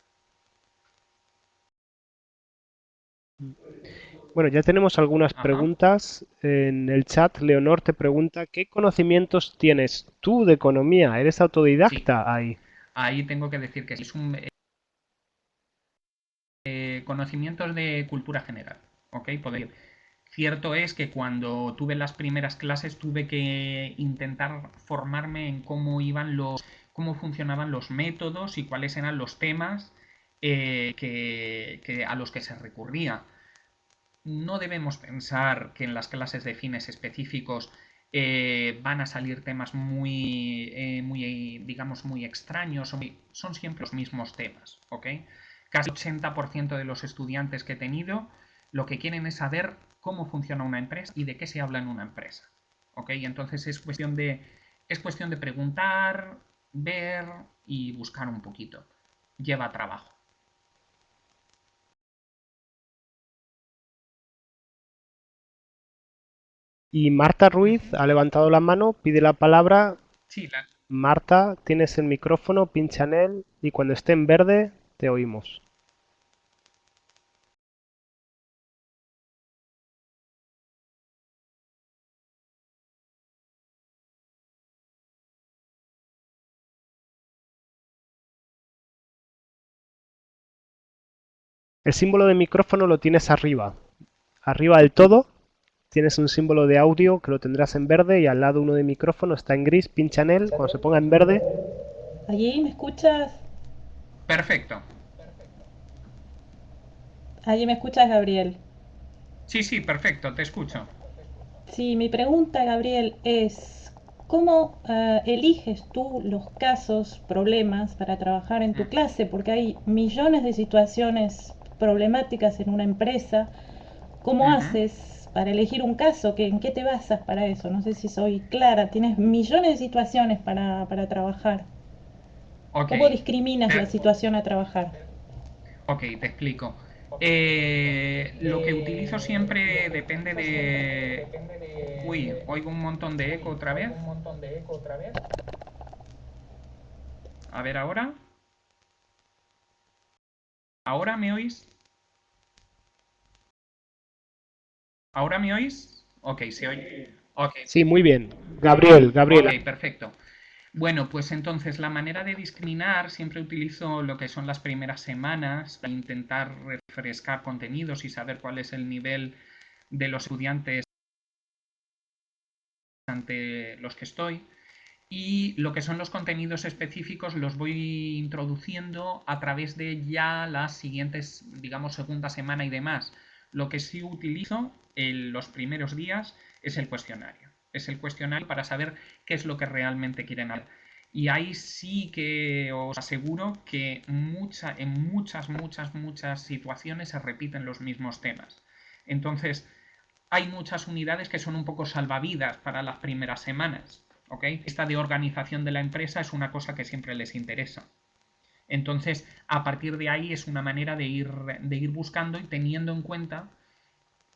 bueno, ya tenemos algunas Ajá, preguntas. En el chat, Leonor te pregunta, ¿qué conocimientos tienes tú de economía? ¿Eres sí. autodidacta ahí? Ahí tengo que decir que sí, es un conocimientos de cultura general, ¿ok? Cierto es que cuando tuve las primeras clases tuve que intentar formarme en cómo funcionaban los métodos y cuáles eran los temas a los que se recurría. No debemos pensar que en las clases de fines específicos van a salir temas digamos, muy extraños. Son siempre los mismos temas, ¿ok? Casi el 80% de los estudiantes que he tenido lo que quieren es saber cómo funciona una empresa y de qué se habla en una empresa, ¿ok? Entonces es cuestión de preguntar, ver y buscar un poquito. Lleva trabajo. Y Marta Ruiz Ujú. ha levantado la mano, pide la palabra. Sí, Marta, tienes el micrófono, pincha en él y cuando esté en verde te oímos. El símbolo de micrófono lo tienes arriba. Arriba del todo tienes un símbolo de audio que lo tendrás en verde y al lado uno de micrófono está en gris, pincha en él, cuando se ponga en verde. ¿Allí me escuchas? perfecto. ¿Allí me escuchas, Gabriel? Sí, sí, perfecto, te escucho. Sí, mi pregunta, Gabriel, es ¿cómo eliges tú los casos, problemas para trabajar en tu Mm, clase? Porque hay millones de situaciones problemáticas en una empresa. ¿Cómo ujú. haces para elegir un caso? ¿En qué te basas para eso? No sé si soy clara. Tienes millones de situaciones para trabajar. Ok, ¿Cómo discriminas la te, situación a trabajar? ok, te explico. Lo que utilizo siempre depende de... Uy, oigo un montón de eco otra vez. A ver ahora. ¿Ahora me oís? ¿Ahora me oís? Ok, se oye. Ok, Sí, muy bien. Gabriel, ok, Gabriela. perfecto. Bueno, pues entonces la manera de discriminar siempre utilizo lo que son las primeras semanas para intentar refrescar contenidos y saber cuál es el nivel de los estudiantes ante los que estoy. Y lo que son los contenidos específicos los voy introduciendo a través de ya las siguientes, digamos, segunda semana y demás. Lo que sí utilizo en los primeros días es el cuestionario. Es el cuestionario para saber qué es lo que realmente quieren hacer. Y ahí sí que os aseguro que en muchas situaciones se repiten los mismos temas. Entonces, hay muchas unidades que son un poco salvavidas para las primeras semanas. ¿Ok? Esta de organización de la empresa es una cosa que siempre les interesa. Entonces, a partir de ahí es una manera de ir buscando y teniendo en cuenta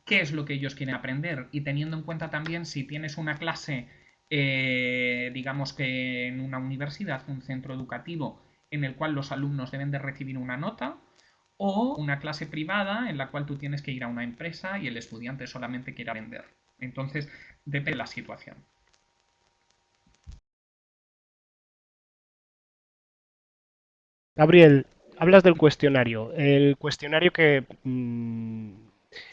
qué es lo que ellos quieren aprender y teniendo en cuenta también si tienes una clase, digamos que en una universidad, un centro educativo en el cual los alumnos deben de recibir una nota o una clase privada en la cual tú tienes que ir a una empresa y el estudiante solamente quiere aprender. Entonces, depende de la situación. Gabriel, hablas del cuestionario. El cuestionario que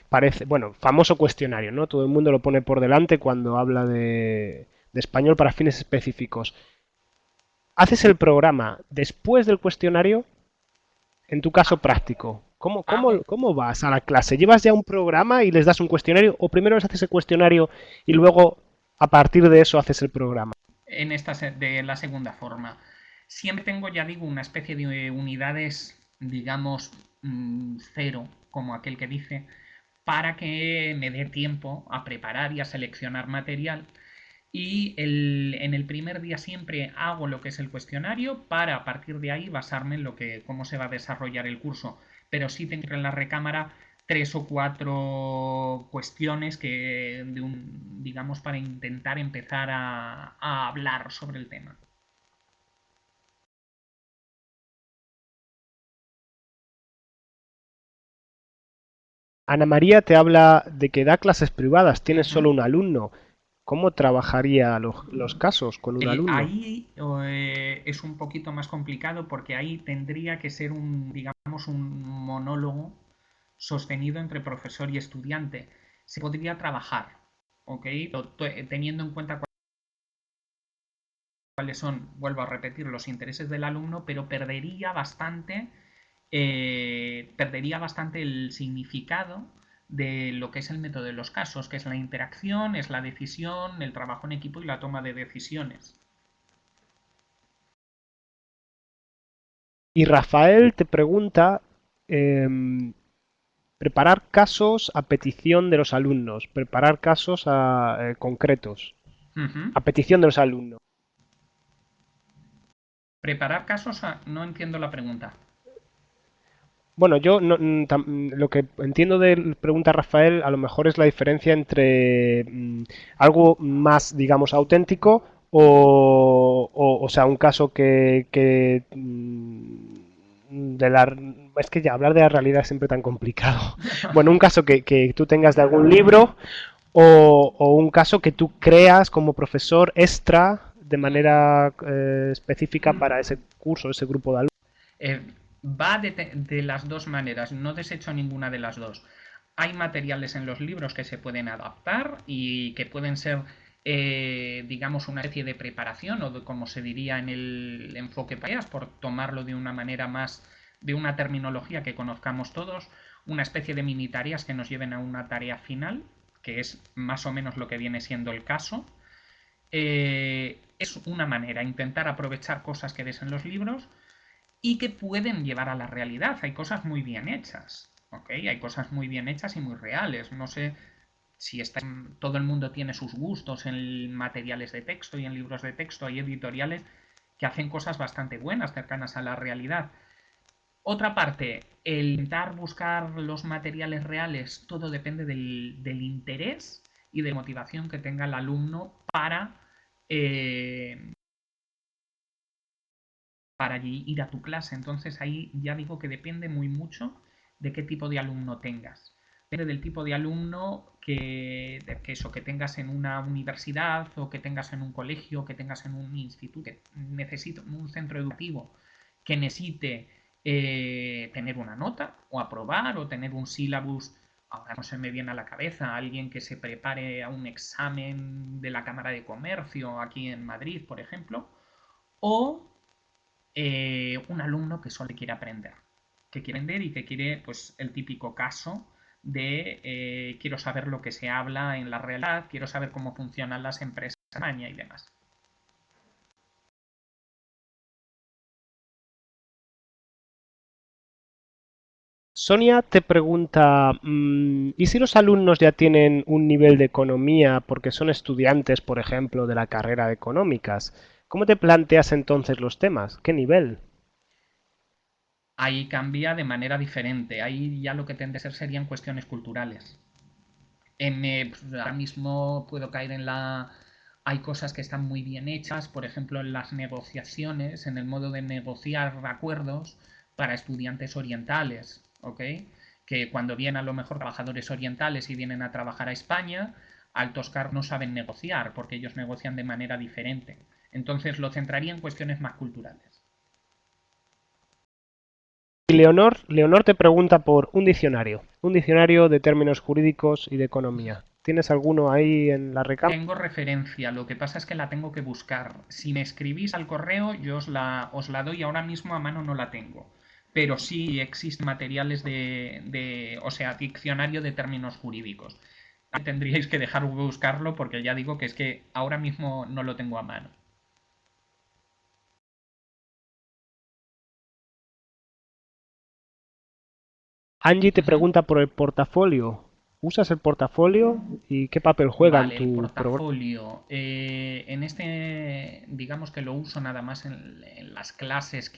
parece, bueno, famoso cuestionario, ¿no? Todo el mundo lo pone por delante cuando habla de español para fines específicos. ¿Haces el programa después del cuestionario? En tu caso Ah, práctico, ¿cómo, hago, cómo, cómo vas a la clase? ¿Llevas ya un programa y les das un cuestionario o primero les haces el cuestionario y luego a partir de eso haces el programa? en esta de la segunda forma. Siempre tengo, ya digo, una especie de unidades, digamos, cero, como aquel que dice, para que me dé tiempo a preparar y a seleccionar material. Y en el primer día siempre hago lo que es el cuestionario para a partir de ahí basarme en lo que, cómo se va a desarrollar el curso. Pero sí tengo en la recámara tres o cuatro cuestiones que, digamos, para intentar empezar a hablar sobre el tema. Ana María te habla de que da clases privadas, tienes Ujú. solo un alumno. ¿Cómo trabajaría los casos con un alumno? Ahí es un poquito más complicado porque ahí tendría que ser digamos, un monólogo sostenido entre profesor y estudiante. Se podría trabajar, ¿ok? Teniendo en cuenta cuáles son, vuelvo a repetir, los intereses del alumno, pero perdería bastante el significado de lo que es el método de los casos, que es la interacción, es la decisión, el trabajo en equipo y la toma de decisiones. Y Rafael te pregunta, em, preparar casos a petición de los alumnos, preparar casos concretos, Ujú. a petición de los alumnos. Preparar casos, no entiendo la pregunta. Bueno, yo lo que entiendo de pregunta Rafael, a lo mejor es la diferencia entre algo más, digamos, auténtico o sea, un caso de la... Es que ya hablar de la realidad es siempre tan complicado. Bueno, un caso que tú tengas de algún libro o un caso que tú creas como profesor extra de manera específica para ese curso, ese grupo de alumnos. Eh, Va de las dos maneras, no desecho ninguna de las dos. Hay materiales en los libros que se pueden adaptar y que pueden ser, digamos, una especie de preparación o de, como se diría en el enfoque PAEAS, por tomarlo de una manera más, de una terminología que conozcamos todos, una especie de mini tareas que nos lleven a una tarea final, que es más o menos lo que viene siendo el caso. Es una manera, intentar aprovechar cosas que ves en los libros y que pueden llevar a la realidad. Hay cosas muy bien hechas, ¿ok? Hay cosas muy bien hechas y muy reales. No sé si todo el mundo tiene sus gustos en materiales de texto y en libros de texto. Hay editoriales que hacen cosas bastante buenas, cercanas a la realidad. Otra parte, el intentar buscar los materiales reales, todo depende del interés y de motivación que tenga el alumno eh, para ir a tu clase. Entonces ahí ya digo que depende muy mucho de qué tipo de alumno tengas. Depende del tipo de alumno que tengas en una universidad o que tengas en un colegio, que tengas en un instituto, que necesite un centro educativo que necesite tener una nota o aprobar o tener un sílabus. Ahora no se me viene a la cabeza alguien que se prepare a un examen de la Cámara de Comercio aquí en Madrid, por ejemplo, o un alumno que solo quiere aprender, y que quiere, pues, el típico caso de quiero saber lo que se habla en la realidad, quiero saber cómo funcionan las empresas en España y demás. Sonia te pregunta, ¿y si los alumnos ya tienen un nivel de economía porque son estudiantes, por ejemplo, de la carrera de económicas? ¿Cómo te planteas entonces los temas? ¿Qué nivel? Ahí cambia de manera diferente, ahí ya lo que tende a ser serían cuestiones culturales. Ahora mismo puedo caer en la... Hay cosas que están muy bien hechas, por ejemplo, en las negociaciones, en el modo de negociar acuerdos para estudiantes orientales, ¿ok? Que cuando vienen a lo mejor trabajadores orientales y vienen a trabajar a España, altos cargos no saben negociar, porque ellos negocian de manera diferente. Entonces lo centraría en cuestiones más culturales. Y Leonor te pregunta por un diccionario de términos jurídicos y de economía. ¿Tienes alguno ahí en la recámara? Tengo referencia, lo que pasa es que la tengo que buscar. Si me escribís al correo, yo os la doy, ahora mismo a mano no la tengo. Pero sí existen materiales o sea, diccionario de términos jurídicos. Tendríais que dejar buscarlo porque ya digo que es que ahora mismo no lo tengo a mano. Angie te Ujú. pregunta por el portafolio. ¿Usas el portafolio y qué papel juega en Vale, el tu programa? portafolio. En este, digamos que lo uso nada más en las clases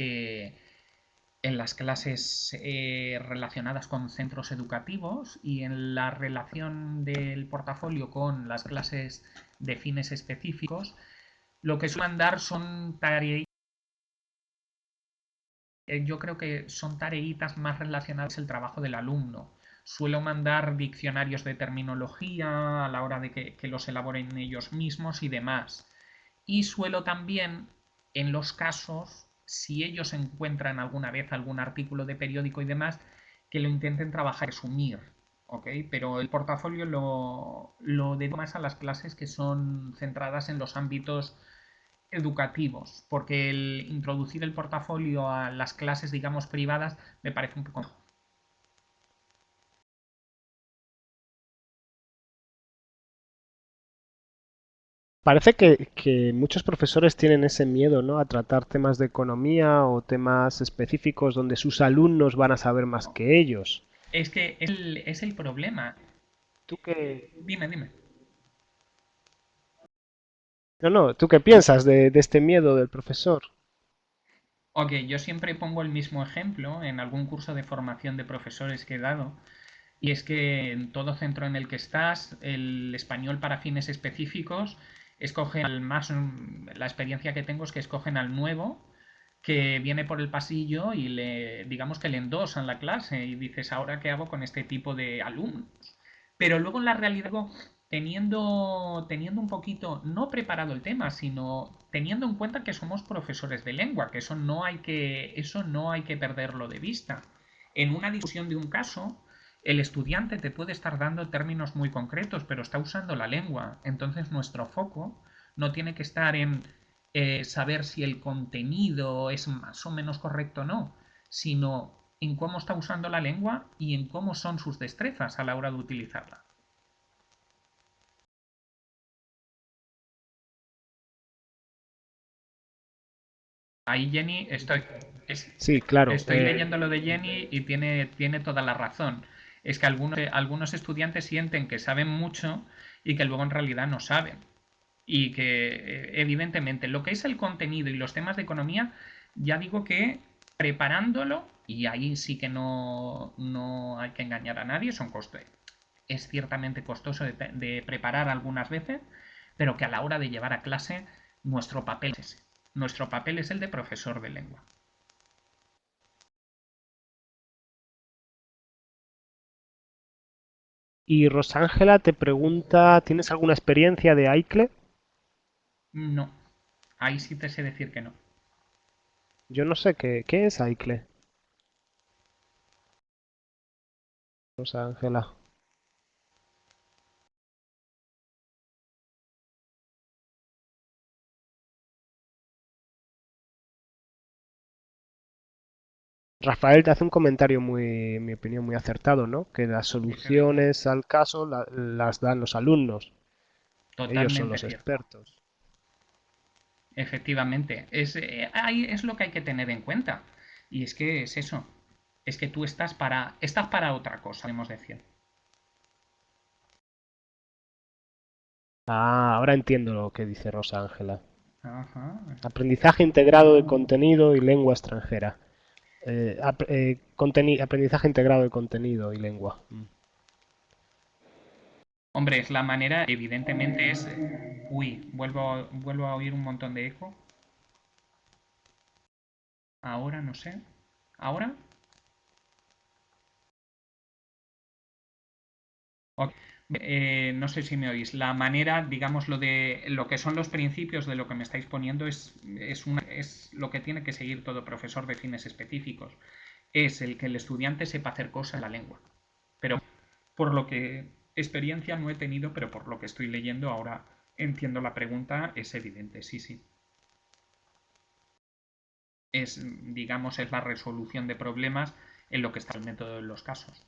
relacionadas con centros educativos y en la relación del portafolio con las clases de fines específicos, lo que suelen dar son tareitas, yo creo que son tareitas más relacionadas al trabajo del alumno. Suelo mandar diccionarios de terminología a la hora de que los elaboren ellos mismos y demás. Y suelo también, en los casos, si ellos encuentran alguna vez algún artículo de periódico y demás, que lo intenten trabajar y resumir. ¿Ok? Pero el portafolio lo dedico más a las clases que son centradas en los ámbitos educativos, porque el introducir el portafolio a las clases, digamos, privadas, me parece un poco... Parece que muchos profesores tienen ese miedo, ¿no? A tratar temas de economía o temas específicos donde sus alumnos van a saber más que ellos. Es que es el problema. ¿Tú qué? Dime, dime. No, no, ¿tú qué piensas de este miedo del profesor? Ok, yo siempre pongo el mismo ejemplo en algún curso de formación de profesores que he dado, y es que en todo centro en el que estás, el español para fines específicos, escogen al más, la experiencia que tengo es que escogen al nuevo que viene por el pasillo y digamos que le endosan la clase y dices, ¿ahora qué hago con este tipo de alumnos? Pero luego en la realidad, teniendo un poquito, no preparado el tema, sino teniendo en cuenta que somos profesores de lengua, que eso no hay que perderlo de vista. En una discusión de un caso, el estudiante te puede estar dando términos muy concretos, pero está usando la lengua. Entonces nuestro foco no tiene que estar en saber si el contenido es más o menos correcto o no, sino en cómo está usando la lengua y en cómo son sus destrezas a la hora de utilizarla. Ahí Jenny, Sí, claro. estoy leyendo lo de Jenny y tiene toda la razón. Es que algunos estudiantes sienten que saben mucho y que luego en realidad no saben. Y que evidentemente lo que es el contenido y los temas de economía, ya digo que preparándolo, y ahí sí que no hay que engañar a nadie, es ciertamente costoso de preparar algunas veces, pero que a la hora de llevar a clase nuestro papel es ese. Nuestro papel es el de profesor de lengua. Y Rosángela te pregunta, ¿tienes alguna experiencia de AICLE? No, ahí sí te sé decir que no. Yo no sé qué es AICLE, Rosángela. Rafael te hace un comentario muy, en mi opinión, muy acertado, ¿no? Que las soluciones al caso las dan los alumnos. Ellos son Totalmente los cierto. expertos. Efectivamente, es lo que hay que tener en cuenta. Y es que es eso. Es que tú estás para otra cosa, podemos decir. Ah, ahora entiendo lo que dice Rosa Ángela. Ajá. Aprendizaje integrado de contenido y lengua extranjera. Aprendizaje integrado de contenido y lengua. Hombre, es la manera, evidentemente es... Uy, vuelvo a oír un montón de eco. Ahora, no sé. ¿Ahora? Ok. No sé si me oís. La manera, digamos, lo que son los principios de lo que me estáis poniendo es lo que tiene que seguir todo profesor de fines específicos. Es el que el estudiante sepa hacer cosas en la lengua. Pero por lo que experiencia no he tenido, pero por lo que estoy leyendo ahora entiendo la pregunta, es evidente, sí, sí. Digamos, es la resolución de problemas en lo que está el método de los casos.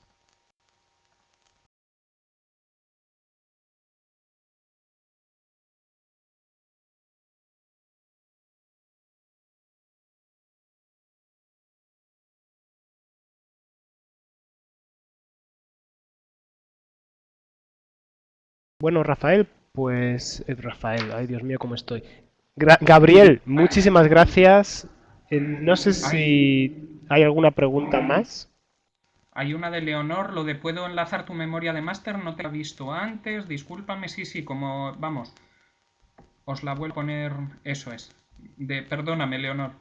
Bueno, Rafael, pues Rafael, ay Dios mío, cómo estoy. Gabriel, muchísimas gracias. No sé Hay, si hay alguna pregunta más. hay una de Leonor, lo de puedo enlazar tu memoria de máster, no te la he visto antes, discúlpame, sí, sí, como, vamos, os la vuelvo a poner, eso es. Perdóname, Leonor.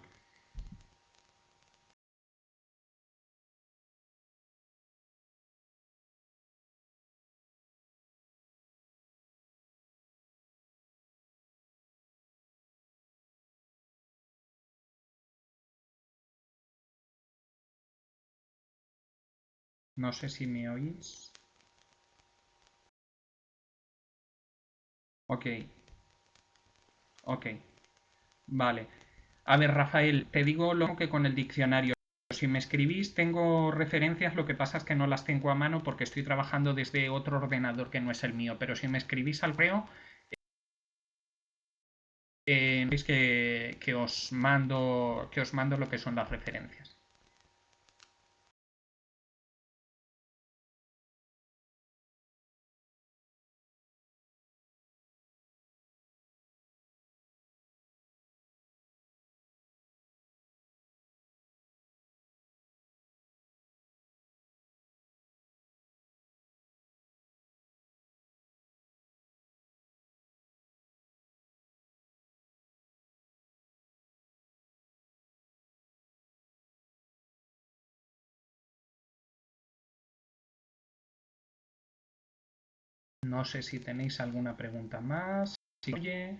No sé si me oís. Ok, ok, vale. A ver, Rafael, te digo lo que con el diccionario. Si me escribís, tengo referencias, lo que pasa es que no las tengo a mano porque estoy trabajando desde otro ordenador que no es el mío, pero si me escribís al correo, veis que os mando lo que son las referencias. No sé si tenéis alguna pregunta más. Si oye.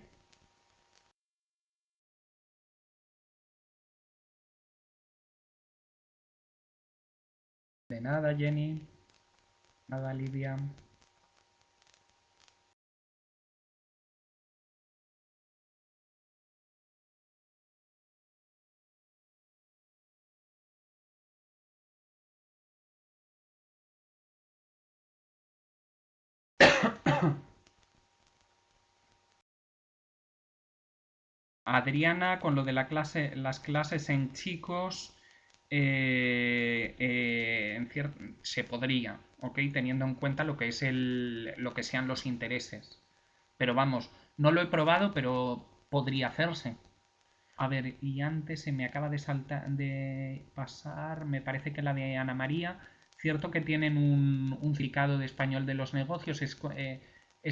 De nada, Jenny. Nada, Lidia. Adriana, con lo de las clases en chicos, se podría, ¿ok? Teniendo en cuenta lo que es lo que sean los intereses. Pero vamos, no lo he probado, pero podría hacerse. A ver, y antes se me acaba de pasar, me parece que la de Ana María, cierto que tienen un cicado de español de los negocios, es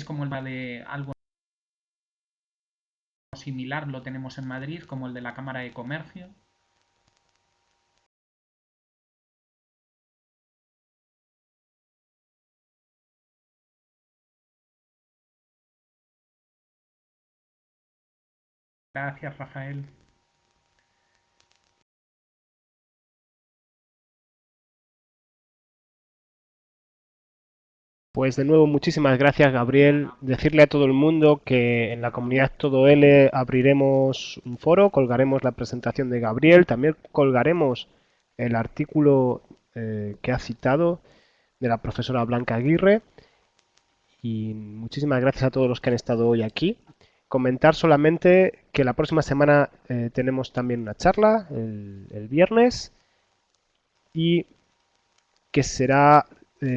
como el de algo similar, lo tenemos en Madrid, como el de la Cámara de Comercio. Gracias, Rafael. Pues de nuevo, muchísimas gracias, Gabriel. Decirle a todo el mundo que en la comunidad Todo L abriremos un foro, colgaremos la presentación de Gabriel, también colgaremos el artículo que ha citado de la profesora Blanca Aguirre. Y muchísimas gracias a todos los que han estado hoy aquí. Comentar solamente que la próxima semana tenemos también una charla, el viernes, y que será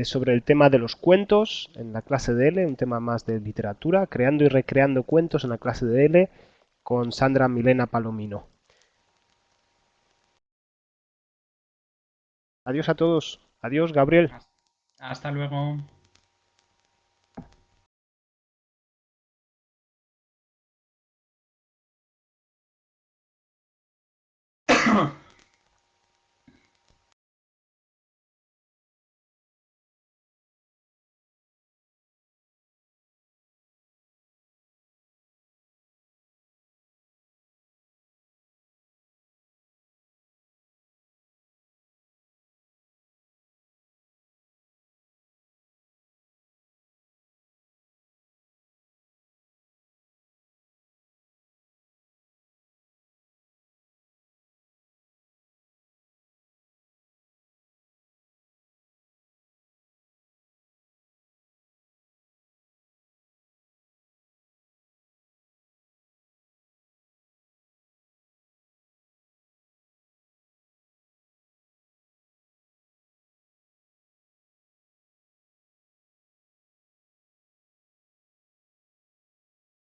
sobre el tema de los cuentos en la clase de L, un tema más de literatura, creando y recreando cuentos en la clase de L con Sandra Milena Palomino. Adiós a todos. Adiós, Gabriel. Hasta luego.